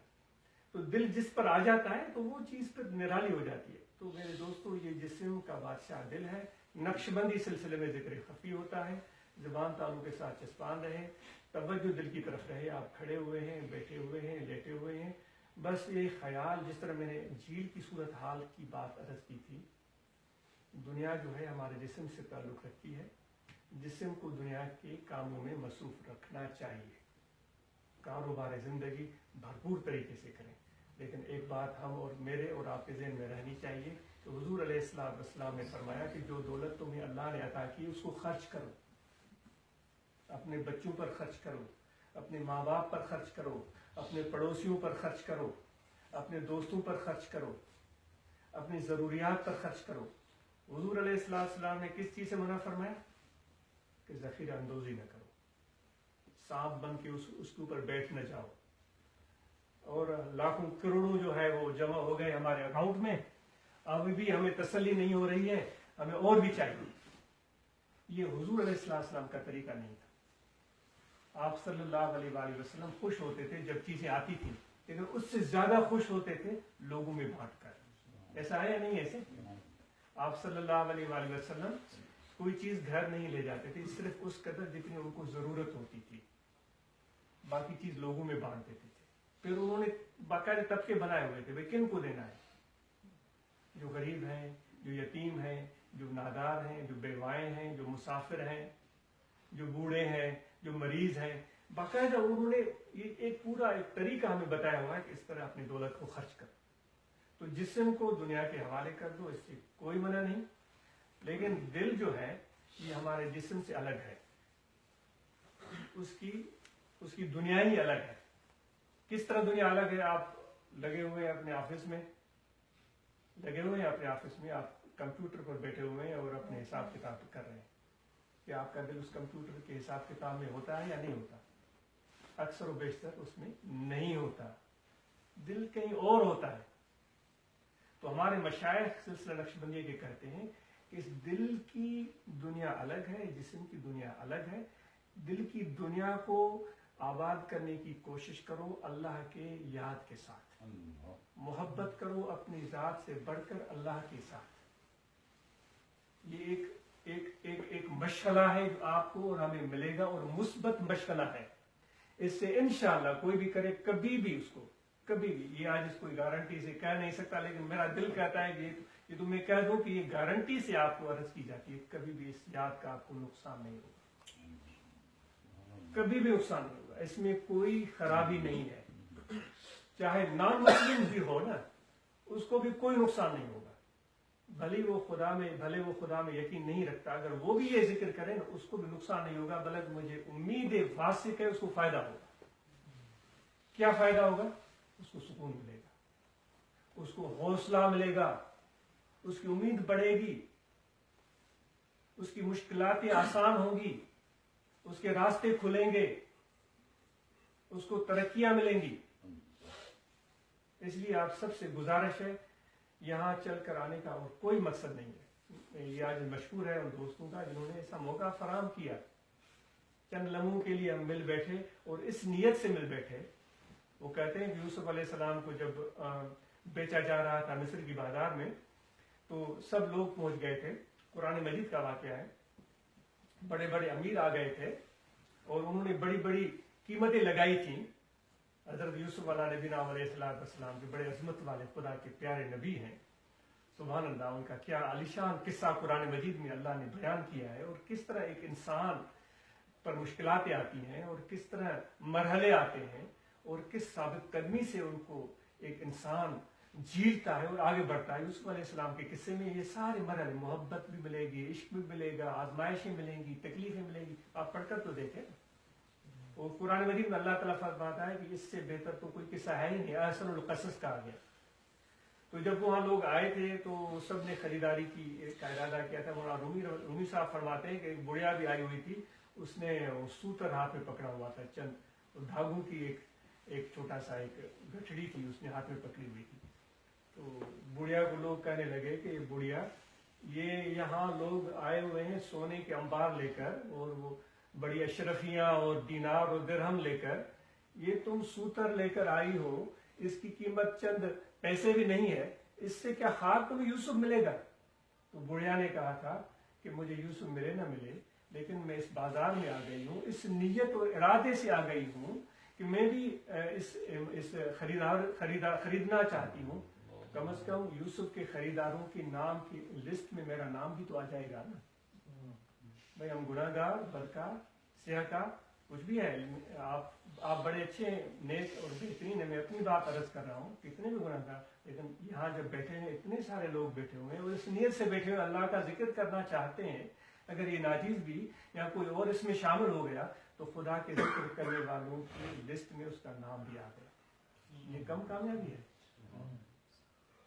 A: تو دل جس پر آ جاتا ہے تو وہ چیز پھر نرالی ہو جاتی ہے. تو میرے دوستو یہ جسم کا بادشاہ دل ہے. نقش بندی سلسلے میں ذکر خفی ہوتا ہے, زبان تالوں کے ساتھ چسپان رہے, توجہ دل کی طرف رہے. آپ کھڑے ہوئے ہیں, بیٹھے ہوئے ہیں, لیٹے ہوئے ہیں, بس یہ خیال, جس طرح میں نے جھیل کی صورت حال کی بات عرض کی تھی, دنیا جو ہے ہمارے جسم سے تعلق رکھتی ہے. جسم کو دنیا کے کاموں میں مصروف رکھنا چاہیے, کاروبار زندگی بھرپور طریقے سے کریں. لیکن ایک بات ہم اور میرے اور آپ کے ذہن میں رہنی چاہیے کہ حضور علیہ السلام نے فرمایا کہ جو دولت تمہیں اللہ نے عطا کی اس کو خرچ کرو, اپنے بچوں پر خرچ کرو, اپنے ماں باپ پر خرچ کرو, اپنے پڑوسیوں پر خرچ کرو, اپنے دوستوں پر خرچ کرو, اپنی ضروریات پر خرچ کرو. حضور علیہ السلام نے کس چیز سے منع فرمایا کہ ذخیرہ اندوزی نہ کرو, سانپ بن کے اس کے اوپر بیٹھ نہ جاؤ. اور لاکھوں کروڑوں جو ہے وہ جمع ہو گئے ہمارے اکاؤنٹ میں, ابھی بھی ہمیں تسلی نہیں ہو رہی ہے, ہمیں اور بھی چاہیے. یہ حضور علیہ السلام کا طریقہ نہیں تھا. آپ صلی اللہ علیہ وآلہ وسلم خوش ہوتے تھے جب چیزیں آتی تھیں, لیکن اس سے زیادہ خوش ہوتے تھے لوگوں میں بانٹ کر. ایسا ہے یا نہیں؟ ایسے آپ صلی اللہ علیہ وآلہ وسلم کوئی چیز گھر نہیں لے جاتے تھے, صرف اس قدر جتنی ان کو ضرورت ہوتی تھی, باقی چیز لوگوں میں بانٹ دیتے تھے. پھر انہوں نے باقاعدہ طبقے بنائے ہوئے تھے, بھائی کن کو دینا ہے؟ جو غریب ہیں, جو یتیم ہیں, جو نادار ہیں, جو بیوائیں ہیں, جو مسافر ہیں, جو بوڑھے ہیں, جو مریض ہیں. باقاعدہ انہوں نے یہ ایک پورا ایک طریقہ ہمیں بتایا ہوا ہے کہ اس طرح اپنی دولت کو خرچ کر. تو جسم کو دنیا کے حوالے کر دو, اس سے کوئی منع نہیں, لیکن دل جو ہے یہ ہمارے جسم سے الگ ہے, اس کی دنیا ہی الگ ہے. کس طرح دنیا الگ ہے؟ آپ لگے ہوئے ہیں اپنے آفس میں, آپ کمپیوٹر پر بیٹھے ہوئے ہیں اور اپنے حساب کتاب کر رہے ہیں. کہ آپ کا دل اس کمپیوٹر کے حساب کتاب میں ہوتا ہے یا نہیں ہوتا؟ اکثر و بیشتر اس میں نہیں ہوتا, دل کہیں اور ہوتا ہے. تو ہمارے مشائخ سلسلہ نقشبندیہ کے کہتے ہیں کہ اس دل کی دنیا الگ ہے, جسم کی دنیا الگ ہے. دل کی دنیا کو آباد کرنے کی کوشش کرو اللہ کے یاد کے ساتھ, محبت کرو اپنی ذات سے بڑھ کر اللہ کے ساتھ. یہ ایک مشغلہ ہے جو آپ کو اور ہمیں ملے گا, اور مثبت مشغلہ ہے. اس سے انشاءاللہ کوئی بھی کرے, کبھی بھی اس کو, کبھی بھی, یہ آج اس کو گارنٹی سے کہہ نہیں سکتا, لیکن میرا دل کہتا ہے کہ یہ تو میں کہہ دوں کہ یہ گارنٹی سے آپ کو عرض کی جاتی ہے, کبھی بھی اس یاد کا آپ کو نقصان نہیں ہوگا, کبھی بھی نقصان نہیں ہوگا. اس میں کوئی خرابی نہیں ہے. چاہے نان مسلم بھی ہو نا, اس کو بھی کوئی نقصان نہیں ہوگا. بھلے وہ خدا میں یقین نہیں رکھتا, اگر وہ بھی یہ ذکر کرے نا اس کو بھی نقصان نہیں ہوگا, بلکہ مجھے امید واثق ہے اس کو فائدہ ہوگا. کیا فائدہ ہوگا؟ اس کو سکون ملے گا, اس کو حوصلہ ملے گا, اس کی امید بڑھے گی, اس کی مشکلاتیں آسان ہوں گی, اس کے راستے کھلیں گے, اس کو ترقیاں ملیں گی. اس لیے آپ سب سے گزارش ہے, یہاں چل کر آنے کا اور کوئی مقصد نہیں ہے. یہ آج مشہور ہے ان دوستوں کا جنہوں نے ایسا موقع فراہم کیا، چند لمحوں کے لیے ہم مل بیٹھے اور اس نیت سے مل بیٹھے۔ وہ کہتے ہیں کہ یوسف علیہ السلام کو جب بیچا جا رہا تھا مصر کی بازار میں تو سب لوگ پہنچ گئے تھے، قرآن مجید کا واقعہ ہے، بڑے بڑے امیر آ گئے تھے اور انہوں نے بڑی بڑی قیمتیں لگائی تھیں۔ حضرت یوسف علیہ نبی علیہ السلام جو بڑے عظمت والے خدا کے پیارے نبی ہیں، سبحان اللہ، ان کا کیا عالیشان قصہ قرآن مجید میں اللہ نے بیان کیا ہے، اور کس طرح ایک انسان پر مشکلاتیں آتی ہیں اور کس طرح مرحلے آتے ہیں اور کس ثابت قدمی سے ان کو ایک انسان جیلتا ہے اور آگے بڑھتا ہے۔ یوسف علیہ السلام کے قصے میں یہ سارے مرحلے، محبت بھی ملے گی، عشق بھی ملے گا، آزمائشیں ملیں گی، تکلیفیں ملیں گی، آپ پڑھ کر تو دیکھیں۔ اور قرآن مجید میں اللہ تعالیٰ فرماتا ہے کہ اس سے بہتر تو کوئی قصہ ہے ہی نہیں، احسن القصص کہا گیا۔ تو جب وہاں لوگ آئے تھے تو سب نے خریداری کی کا ارادہ کیا تھا۔ مولانا رومی صاحب فرماتے ہیں کہ ایک بڑھیا بھی آئی ہوئی تھی، اس نے سوتر ہاتھ میں پکڑا ہوا تھا، چند دھاگوں کی ایک چھوٹا سا ایک گٹھڑی تھی اس نے ہاتھ میں پکڑی ہوئی تھی۔ تو بڑھیا کو لوگ کہنے لگے کہ یہ بڑھیا، یہ یہاں لوگ آئے ہوئے ہیں سونے کے انبار لے کر اور وہ بڑی اشرفیاں اور دینار اور درہم لے کر، یہ تم سوتر لے کر آئی ہو، اس کی قیمت چند پیسے بھی نہیں ہے، اس سے کیا خاک تمہیں یوسف ملے گا؟ تو بڑھیا نے کہا تھا کہ مجھے یوسف ملے نہ ملے، لیکن میں اس بازار میں آ گئی ہوں، اس نیت اور ارادے سے آ گئی ہوں کہ میں بھی اس خریدنا چاہتی ہوں، کم از کم یوسف کے خریداروں کی نام کی لسٹ میں میرا نام بھی تو آ جائے گا نا۔ بھائی ہم گناہ گار، بدکار، سیاہکار کچھ بھی ہے، آپ بڑے اچھے نیک اور بہترین ہیں، میں اپنی بات عرض کر رہا ہوں، کتنے بھی گناہ گار، لیکن یہاں جب بیٹھے ہیں اتنے سارے لوگ بیٹھے ہوئے ہیں اور اس نیت سے بیٹھے ہوئے اللہ کا ذکر کرنا چاہتے ہیں، اگر یہ ناجیز بھی یا کوئی اور اس میں شامل ہو گیا تو خدا کے ذکر کرنے والوں کی لسٹ میں اس کا نام بھی آ گیا۔ یہ کم کامیابی ہے؟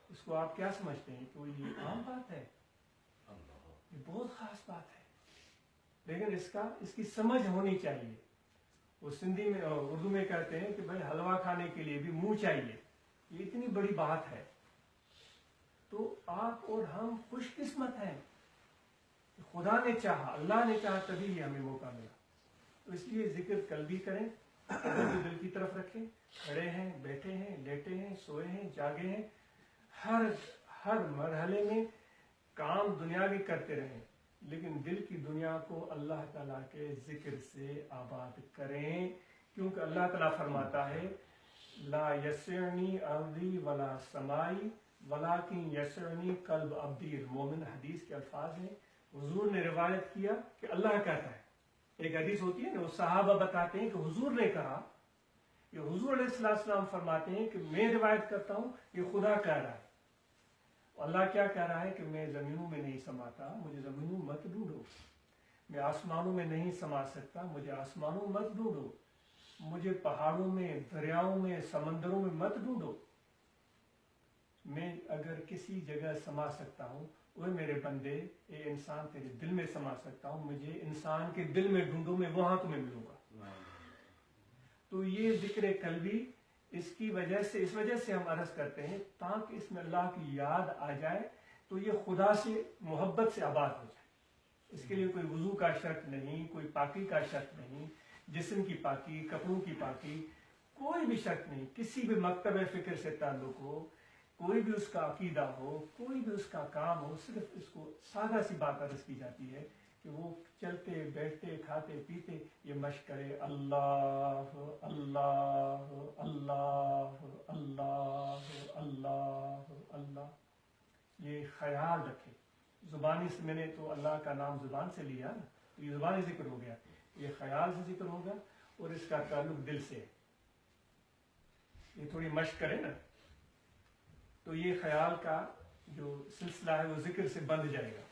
A: اس کو آپ کیا سمجھتے ہیں؟ کوئی یہ عام بات ہے؟ یہ بہت خاص بات ہے، لیکن اس کی سمجھ ہونی چاہیے۔ وہ سندھی میں اردو میں کہتے ہیں کہ بھائی حلوہ کھانے کے لیے بھی منہ چاہیے، یہ اتنی بڑی بات ہے۔ تو آپ اور ہم خوش قسمت ہیں، خدا نے چاہا، اللہ نے چاہا تبھی یہ ہمیں موقع ملا۔ تو اس لیے ذکر قلبی کریں، دل کی طرف رکھیں، کھڑے ہیں، بیٹھے ہیں، لیٹے ہیں، سوئے ہیں، جاگے ہیں، ہر مرحلے میں کام دنیا کے کرتے رہیں، لیکن دل کی دنیا کو اللہ تعالیٰ کے ذکر سے آباد کریں، کیونکہ اللہ تعالیٰ فرماتا ہے لا یسعنی ارضی ولا سمائی ولیکن یسعنی قلب عبدی المومن، حدیث کے الفاظ ہیں۔ حضور نے روایت کیا کہ اللہ کہتا ہے، ایک حدیث ہوتی ہے نا، وہ صحابہ بتاتے ہیں کہ حضور نے کہا، یہ حضور علیہ السلام فرماتے ہیں کہ میں روایت کرتا ہوں، یہ خدا کہہ رہا ہے۔ اللہ کیا کہہ رہا ہے کہ میں زمینوں میں نہیں سماتا، مجھے زمینوں مت ڈھونڈو، میں آسمانوں میں نہیں سما سکتا، مجھے آسمانوں مت ڈھونڈو، مجھے پہاڑوں میں، دریاؤں میں، سمندروں میں مت ڈھونڈو، میں اگر کسی جگہ سما سکتا ہوں، وہ میرے بندے، اے انسان تیرے دل میں سما سکتا ہوں، مجھے انسان کے دل میں ڈھونڈو، میں وہاں تمہیں ملوں گا۔ تو یہ ذکر قلبی اس وجہ سے ہم عرض کرتے ہیں تاکہ اس میں اللہ کی یاد آ جائے تو یہ خدا سے محبت سے آباد ہو جائے۔ اس کے لیے کوئی وضو کا شرط نہیں، کوئی پاکی کا شرط نہیں، جسم کی پاکی، کپڑوں کی پاکی، کوئی بھی شرط نہیں، کسی بھی مکتب فکر سے تعلق ہو، کوئی بھی اس کا عقیدہ ہو، کوئی بھی اس کا کام ہو، صرف اس کو سادہ سی بات عرض کی جاتی ہے کہ وہ چلتے بیٹھتے کھاتے پیتے یہ مشق کرے، اللہ اللہ اللہ اللہ اللہ اللہ، یہ خیال رکھے۔ زبانی سے میں نے تو اللہ کا نام زبان سے لیا نا، تو یہ زبانی ذکر ہو گیا، یہ خیال سے ذکر ہوگا اور اس کا تعلق دل سے ہے۔ یہ تھوڑی مشق کرے نا تو یہ خیال کا جو سلسلہ ہے وہ ذکر سے بند جائے گا۔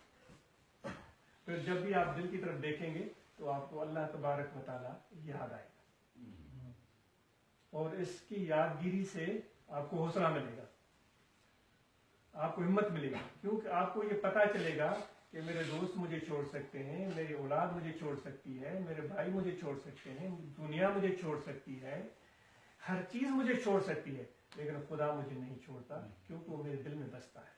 A: پھر جب بھی آپ دل کی طرف دیکھیں گے تو آپ کو اللہ تبارک و تعالیٰ یاد آئے گا، اور اس کی یادگیری سے آپ کو حوصلہ ملے گا، آپ کو ہمت ملے گی، کیونکہ آپ کو یہ پتہ چلے گا کہ میرے دوست مجھے چھوڑ سکتے ہیں، میری اولاد مجھے چھوڑ سکتی ہے، میرے بھائی مجھے چھوڑ سکتے ہیں، دنیا مجھے چھوڑ سکتی ہے، ہر چیز مجھے چھوڑ سکتی ہے، لیکن خدا مجھے نہیں چھوڑتا، کیونکہ وہ میرے دل میں بستا ہے۔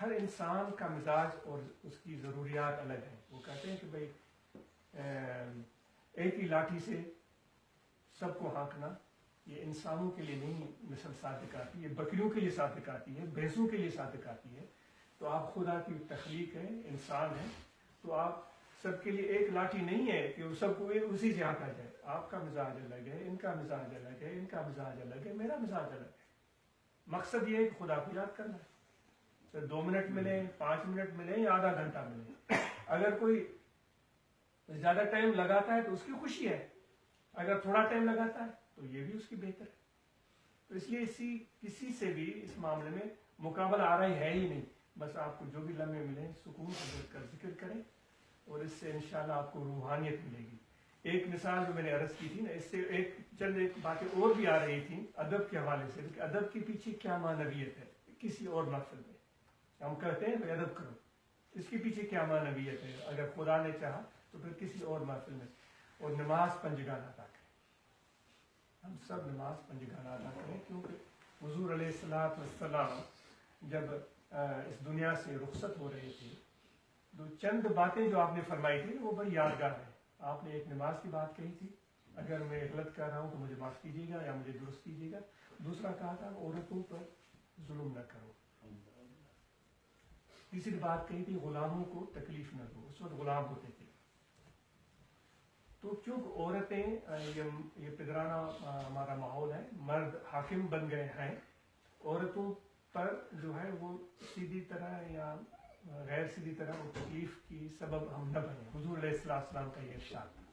A: ہر انسان کا مزاج اور اس کی ضروریات الگ ہیں. وہ کہتے ہیں کہ بھائی ایک ہی لاٹھی سے سب کو ہانکنا یہ انسانوں کے لیے نہیں مثل صادق آتی، یہ بکریوں کے لیے صادق آتی ہے، بھینسوں کے لیے صادق آتی ہے. تو آپ خدا کی تخلیق ہیں، انسان ہیں، تو آپ سب کے لیے ایک لاٹھی نہیں ہے کہ وہ سب کو اسی سے ہانکا جائے. آپ کا مزاج الگ ہے، ان کا مزاج الگ ہے، ان کا مزاج الگ ہے، میرا مزاج الگ ہے. مقصد یہ ہے کہ خدا کو یاد کرنا ہے. پھر 2 منٹ ملیں، 5 منٹ ملیں یا آدھا گھنٹہ ملیں. اگر کوئی زیادہ ٹائم لگاتا ہے تو اس کی خوشی ہے، اگر تھوڑا ٹائم لگاتا ہے تو یہ بھی اس کی بہتر ہے. تو اس لیے کسی سے بھی اس معاملے میں مقابلہ آ رہی ہے ہی نہیں. بس آپ کو جو بھی لمحے ملیں سکون سے بیٹھ کر ذکر کریں اور اس سے انشاءاللہ آپ کو روحانیت ملے گی. ایک مثال جو میں نے عرض کی تھی نا، اس سے ایک باتیں اور بھی آ رہی تھیں ادب کے حوالے سے کہ ادب کے پیچھے کیا معنویت ہے. کسی اور مقصد میں ہم کہتے ہیں کہ ادب کرو، اس کے پیچھے کیا معنویت ہے. اگر خدا نے چاہا تو پھر کسی اور محفل میں. اور نماز پنجگانہ ادا کریں. ہم سب نماز پنجگانہ ادا کریں، کیونکہ حضور علیہ السلام جب اس دنیا سے رخصت ہو رہے تھے تو چند باتیں جو آپ نے فرمائی تھی وہ بڑی یادگار ہے. آپ نے ایک نماز کی بات کہی تھی، اگر میں غلط کر رہا ہوں تو مجھے معاف کیجیے گا یا مجھے درست کیجیے گا. دوسرا کہا تھا عورتوں پر ظلم نہ کرو. تیسری بات کہی تھی غلاموں کو تکلیف نہ دو. اس وقت غلام ہوتے تھے. تو چونکہ عورتیں یہ پدرانہ ہمارا ماحول ہے، مرد حاکم بن گئے ہیں، عورتوں پر جو ہے وہ سیدھی طرح یا غیر سیدھی طرح وہ تکلیف کی سبب ہم نہ بنے. حضور علیہ السلام کا یہ ارشاد تھا.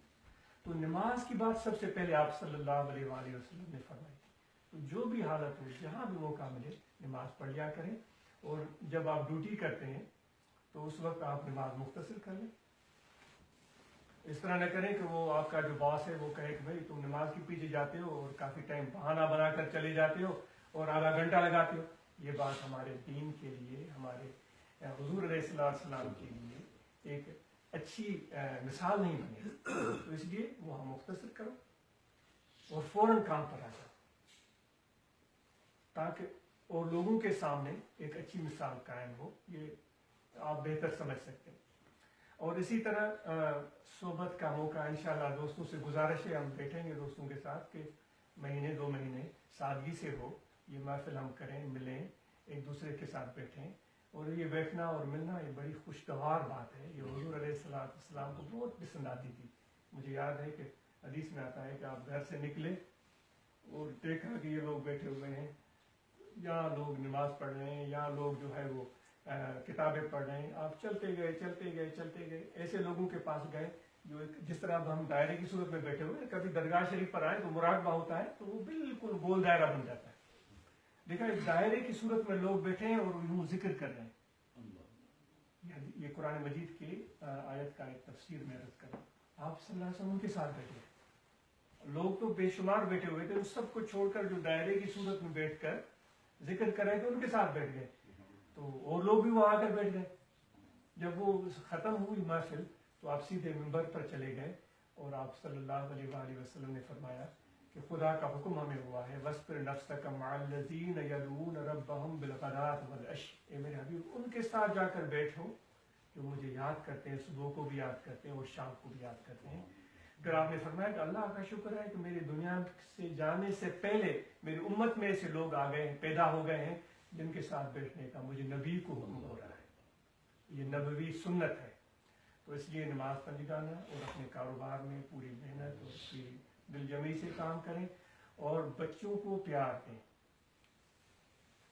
A: تو نماز کی بات سب سے پہلے آپ صلی اللہ علیہ وآلہ وسلم نے فرمائی تھی. تو جو بھی حالت ہو، جہاں بھی موقع ملے نماز پڑھ لیا کریں. اور جب آپ ڈیوٹی کرتے ہیں تو اس وقت آپ نماز مختصر کر لیں. اس طرح نہ کریں کہ وہ آپ کا جو باس ہے وہ کہے کہ بھائی تم نماز کے پیچھے جاتے ہو اور کافی ٹائم بہانہ بنا کر چلے جاتے ہو اور آدھا گھنٹہ لگاتے ہو. یہ بات ہمارے دین کے لیے، ہمارے حضور علیہ السلام کے لیے ایک اچھی مثال نہیں بنے. تو اس لیے وہ ہم مختصر کرو اور فوراً کام پر آ جاؤ، تاکہ اور لوگوں کے سامنے ایک اچھی مثال قائم ہو. یہ آپ بہتر سمجھ سکتے ہیں. اور اسی طرح صحبت کا موقع انشاءاللہ دوستوں سے گزارش ہے، ہم بیٹھیں گے دوستوں کے ساتھ کہ مہینے 2 مہینے سادگی سے ہو یہ محفل ہم کریں، ملیں، ایک دوسرے کے ساتھ بیٹھیں. اور یہ بیٹھنا اور ملنا یہ بڑی خوشگوار بات ہے. یہ حضور علیہ السلام کو بہت پسند آتی تھی. مجھے یاد ہے کہ حدیث میں آتا ہے کہ آپ گھر سے نکلے اور دیکھا کہ یہ لوگ بیٹھے ہوئے ہیں، یا لوگ نماز پڑھ رہے ہیں، یا لوگ جو ہے وہ کتابیں پڑھ رہے ہیں. آپ چلتے گئے ایسے لوگوں کے پاس گئے جو جس طرح اب ہم دائرے کی صورت میں بیٹھے ہوئے، کبھی درگاہ شریف پر آئے تو مراقبہ ہوتا ہے تو وہ بالکل گول دائرہ بن جاتا ہے. دیکھا ایک دائرے کی صورت میں لوگ بیٹھے ہیں اور وہ ذکر کر رہے ہیں. یہ قرآن مجید کی آیت کا ایک تفسیر میں عرض کروں. آپ صلی اللہ علیہ وسلم کے ساتھ بیٹھے ہیں، لوگ تو بے شمار بیٹھے ہوئے تھے، اس سب کو چھوڑ کر جو دائرے کی صورت میں بیٹھ کر ذکر کر رہے تھے ان کے ساتھ بیٹھ گئے. تو اور لوگ بھی وہاں آ کر بیٹھ گئے. جب وہ ختم ہوئی محفل تو آپ سیدھے منبر پر چلے گئے اور آپ صلی اللہ علیہ وآلہ وسلم نے فرمایا کہ خدا کا حکم ہمیں ہوا ہے وَاصْبِرْ نَفْسَكَ مَعَ الَّذِينَ يَدْعُونَ رَبَّهُمْ بِالْغَدَاةِ وَالْعَشِيِّ. اے میرے حبیب ان کے ساتھ جا کر بیٹھو جو مجھے یاد کرتے ہیں، صبح کو بھی یاد کرتے ہیں اور شام کو بھی یاد کرتے ہیں. پھر آپ نے فرمایا کہ اللہ کا شکر ہے کہ میری دنیا سے جانے سے پہلے میری امت میں ایسے لوگ آ گئے ہیں، پیدا ہو گئے ہیں جن کے ساتھ بیٹھنے کا مجھے نبی کو حکم ہو رہا ہے. یہ نبوی سنت ہے. تو اس لیے نماز پنجگانہ اور اپنے کاروبار میں پوری محنت اور پوری دل جمعی سے کام کریں اور بچوں کو پیار دیں.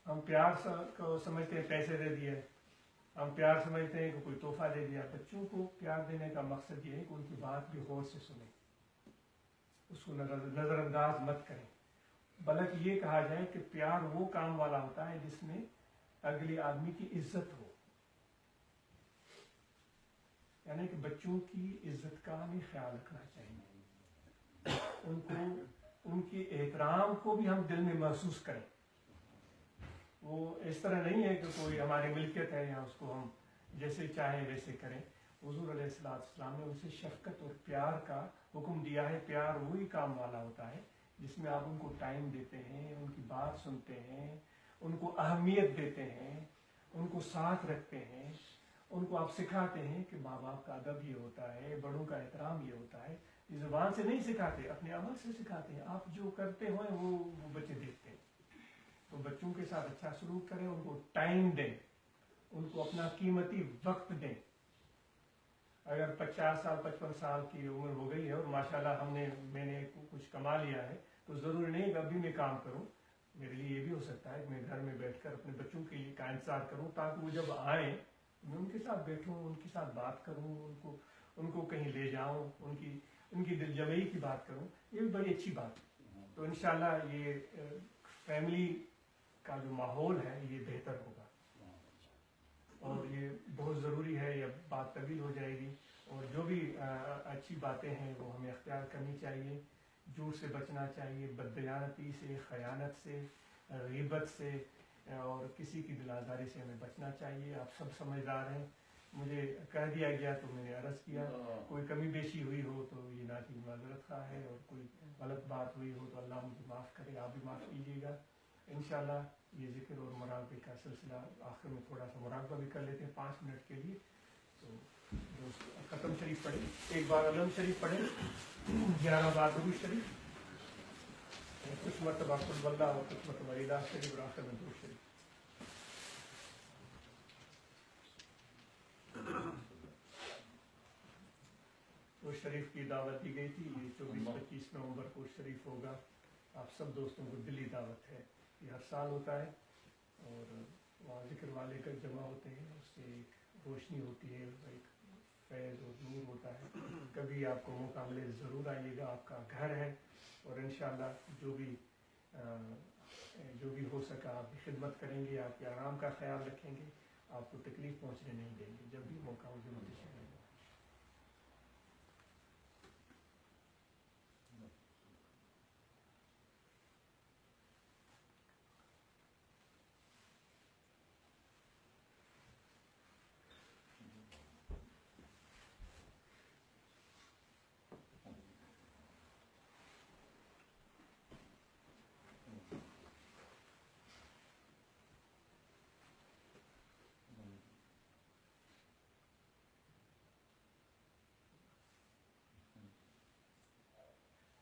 A: ہم پیار کو سمجھتے ہیں پیسے دے دیے، ہم پیار سمجھتے ہیں کہ کوئی تحفہ دے دیا. بچوں کو پیار دینے کا مقصد یہ ہے کہ ان کی بات بھی غور سے سنیں، اس کو نظر انداز مت کریں. بلکہ یہ کہا جائے کہ پیار وہ کام والا ہوتا ہے جس میں اگلے آدمی کی عزت ہو. یعنی کہ بچوں کی عزت کا ہمیں خیال رکھنا چاہیے، ان کی احترام کو بھی ہم دل میں محسوس کریں. وہ اس طرح نہیں ہے کہ کوئی ہماری ملکیت ہے یا اس کو ہم جیسے چاہیں ویسے کریں. حضور علیہ السلام نے ان سے شفقت اور پیار کا حکم دیا ہے. پیار وہی کام والا ہوتا ہے جس میں آپ ان کو ٹائم دیتے ہیں، ان کی بات سنتے ہیں، ان کو اہمیت دیتے ہیں، ان کو ساتھ رکھتے ہیں، ان کو آپ سکھاتے ہیں کہ ماں باپ کا ادب یہ ہوتا ہے، بڑوں کا احترام یہ ہوتا ہے، یہ زبان سے نہیں سکھاتے، اپنے عمل سے سکھاتے ہیں. آپ جو کرتے ہوئے وہ بچے دیکھتے ہیں. تو بچوں کے ساتھ اچھا سلوک کریں، ان کو ٹائم دیں، ان کو اپنا قیمتی وقت دیں. اگر 50 سال 55 سال کی عمر ہو گئی ہے اور ماشاءاللہ میں نے کچھ کما لیا ہے، تو ضروری نہیں کہ ابھی میں کام کروں. میرے لیے یہ بھی ہو سکتا ہے کہ میں گھر میں بیٹھ کر اپنے بچوں کے لیے کا انتظار کروں، تاکہ وہ جب آئیں میں ان کے ساتھ بیٹھوں، ان کے ساتھ بات کروں، ان کو کہیں لے جاؤں، ان کی دل جمعی کی بات کروں. یہ بھی بڑی اچھی بات ہے. تو انشاءاللہ یہ فیملی کا جو ماحول ہے یہ بہتر ہوگا، اور یہ بہت ضروری ہے. یہ بات طویل ہو جائے گی، اور جو بھی اچھی باتیں ہیں وہ ہمیں اختیار کرنی چاہیے. جھوٹ سے بچنا چاہیے، بددیانتی سے، خیانت سے، غیبت سے، اور کسی کی دل آزاری سے ہمیں بچنا چاہیے. آپ سب سمجھدار ہیں، مجھے کہہ دیا گیا تو میں نے عرض کیا. کوئی کمی بیشی ہوئی ہو تو یہ ناچیز معذرت خواہ ہے، اور کوئی غلط بات ہوئی ہو تو اللہ مجھے معاف کرے، آپ بھی معاف کیجیے گا. انشاءاللہ یہ ذکر اور مراقبے کا سلسلہ آخر میں تھوڑا سا مراقبہ بھی کر لیتے ہیں 5 منٹ کے لیے. تو ختم شریف پڑھیں، ایک بار علم شریف پڑھیں، 11 بار درود شریف، کچھ مرتبہ قل اللہ اور کچھ مرتبہ الہ شریف، اور آخر میں درود شریف. اس شریف کی دعوت دی گئی تھی، یہ 24-25 نومبر کو شریف ہوگا. آپ سب دوستوں کو دلی دعوت ہے. یہ ہر سال ہوتا ہے، اور وہاں ذکر والے کا جمع ہوتے ہیں، اس سے ایک روشنی ہوتی ہے، ایک فیض اور نور ہوتا ہے. کبھی آپ کو موقع ملے ضرور آئیے گا، آپ کا گھر ہے. اور انشاءاللہ جو بھی ہو سکا آپ کی خدمت کریں گے، آپ کے آرام کا خیال رکھیں گے، آپ کو تکلیف پہنچنے نہیں دیں گے. جب بھی موقع ہو ضرور تشریف لائیں گے.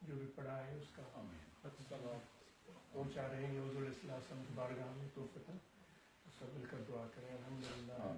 A: جو بھی پڑھا ہے اس کا پہنچا رہے ہیں حضور علیہ السلام کی بارگاہ میں. تو پتہ سب مل کر دعا کریں. الحمدللہ.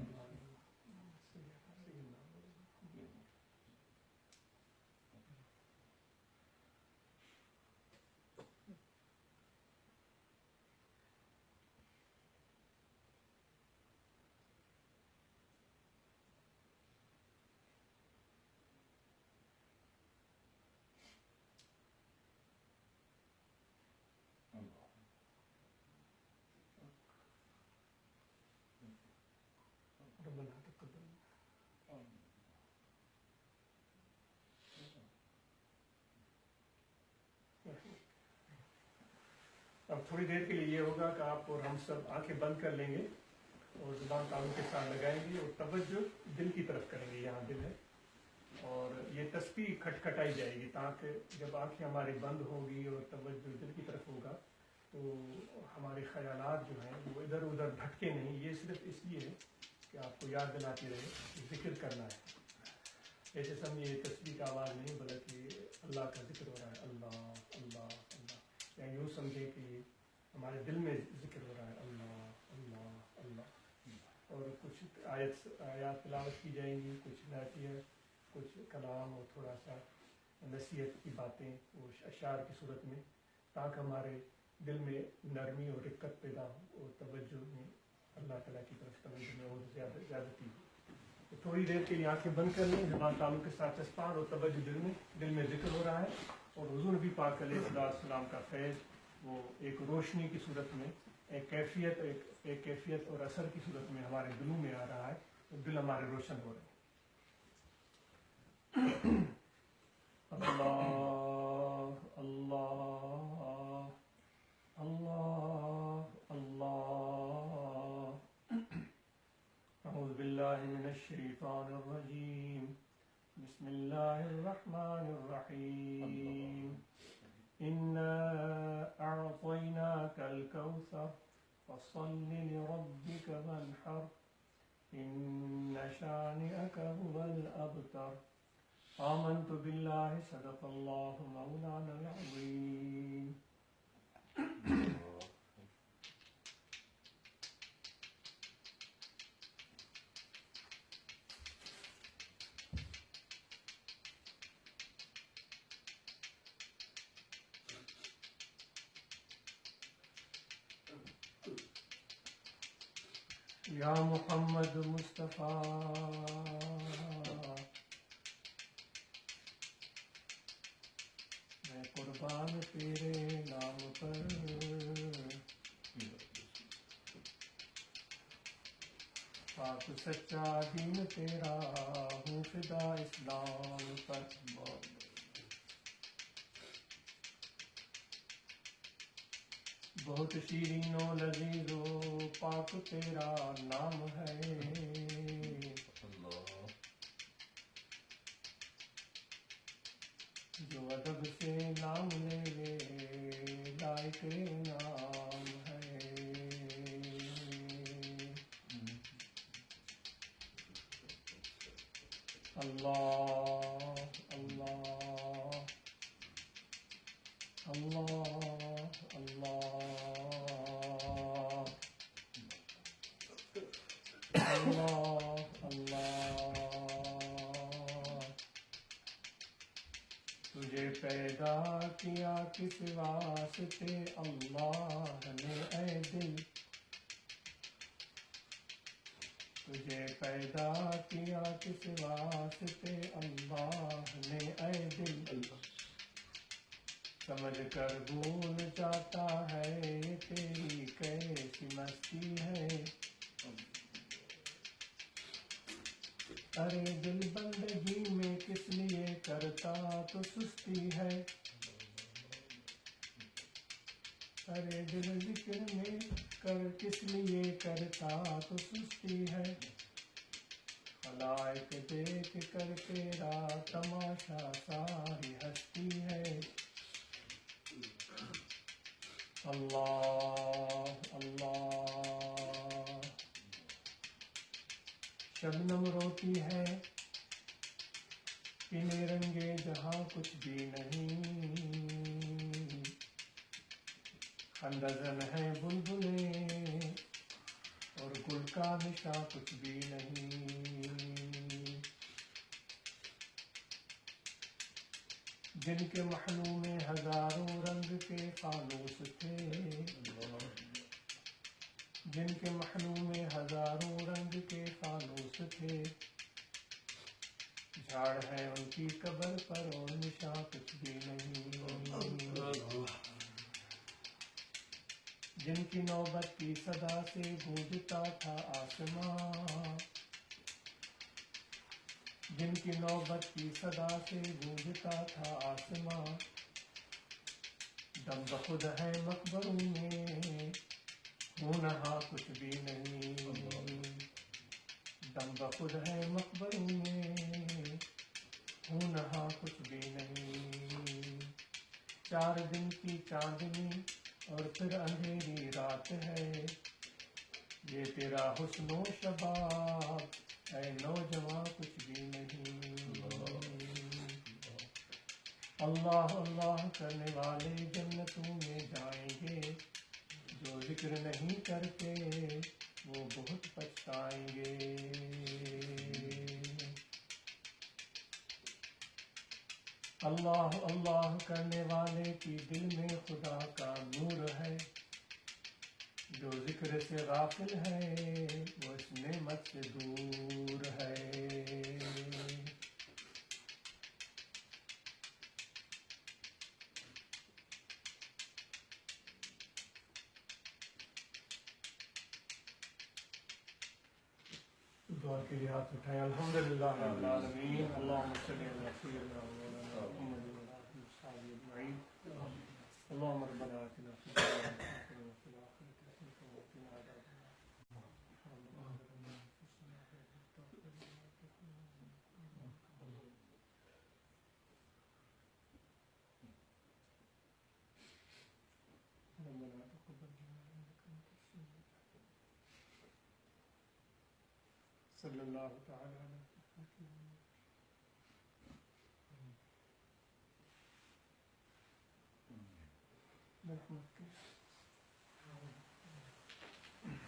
A: ربنا تقبل. اب تھوڑی دیر کے لیے یہ ہوگا کہ آپ اور ہم سب آنکھیں بند کر لیں گے اور زبان تالوں کے ساتھ لگائیں گے، اور توجہ دل کی طرف کریں گے. یہاں دل ہے، اور یہ تسبیح کھٹکھٹائی جائے گی، تاکہ جب آنکھیں ہماری بند ہوگی اور توجہ دل کی طرف ہوگا تو ہمارے خیالات جو ہیں وہ ادھر ادھر بھٹکے نہیں. یہ صرف اس لیے ہے کہ آپ کو یاد دلاتی رہے ذکر کرنا ہے. ایسے سمجھے یہ تسبیح کا آواز نہیں، بلکہ اللہ کا ذکر ہو رہا ہے. اللہ اللہ اللہ. یا یوں سمجھیں کہ ہمارے دل میں ذکر ہو رہا ہے. اللہ اللہ اللہ. اور کچھ آیات تلاوت کی جائیں گی، کچھ نعتیہ، کچھ کلام، اور تھوڑا سا نصیحت کی باتیں وہ اشعار کی صورت میں، تاکہ ہمارے دل میں نرمی اور رقت پیدا ہو، اور توجہ میں اللہ تعالیٰ کی طرف توجہ میں اور زیادتی ہو. تو تھوڑی دیر کے لیے آنکھیں بند کر لیں، زبان تالوں کے ساتھ چسپاں، اور توجہ دل میں ذکر ہو رہا ہے. اور حضور نبی پاک علیہ السلام کا فیض وہ ایک روشنی کی صورت میں، ایک کیفیت اور اثر کی صورت میں ہمارے دلوں میں آ رہا ہے. تو دل ہمارے روشن ہو رہے ہیں. اللہ اللہ اللہ اللہ. اعوذ باللہ من الشیطان الرجیم. بسم اللہ الرحمن الرحیم. إنا أعطيناك الكوثر فصل لربك لربك وانحر إن شانئك هو الأبتر آمنت بالله صدق الله مولانا العظيم. یا محمد مصطفیٰ میں قربان تیرے نام پر، پاک سچا دین تیرا ہوں فدا اسلام پر. بہت شیرین و لذیذ و پاک تیرا نام ہے، جو ادب سے نام لے لائق نام ہے. اللہ اللہ اللہ اللہ اللہ اللہ. تجھے پیدا کیا کس واسطے اللہ نے اے دل، تجھے پیدا کیا کس واسطے اللہ نے اے دل، سمجھ کر بھول جاتا ہے تیری کیسی مستی ہے. ارے دل بندگی میں کس لیے کرتا تو سستی ہے، ارے دل ذکر میں کس لیے کرتا تو سستی ہے. خلائق دیکھ کر تیرا تماشا ساری ہستی ہے. اللہ اللہ. شبنم روتی ہے پیلے رنگے جہاں کچھ بھی نہیں، اندازن ہے بلبلیں اور گل کا نشا کچھ بھی نہیں. جن کے محلوں میں ہزاروں رنگ کے فانوس تھے، جن کے محلوں میں ہزاروں رنگ کے فانوس تھے، جھاڑ ہے ان کی قبر پر اور نشاں کچھ بھی نہیں. جن کی نوبت کی صدا سے گونجتا تھا آسمان، جن کی نوبت کی صدا سے گونجتا تھا آسمان، دم بخود ہے مقبروں میں ہونہا کچھ بھی نہیں. دم بخود ہے مقبروں میں ہونہا کچھ بھی نہیں. 4 دن کی چاندنی اور پھر اندھیری رات ہے، یہ تیرا حسن و شباب اے نوجواں کچھ بھی نہیں. اللہ اللہ کرنے والے جنتوں میں جائیں گے، جو ذکر نہیں کرتے وہ بہت پچھتائیں گے. اللہ اللہ کرنے والے کی دل میں خدا کا نور ہے، جو ذکر سے غافل ہے وہ اس نعمت سے دور ہے. دعا کے لیے ہاتھ اٹھائیں. الحمدللہ رب العالمین. اللہم صلی علی سیدنا مولانا محمد وعلی آلہ وصحبہ اجمعین. اللہم ربنا آتنا فی الدنیا حسنۃ وفی الآخرۃ حسنۃ وقنا عذاب النار. ربنا تقبل منا انک انت السمیع العلیم. صلی اللہ تعالی علیہ وسلم.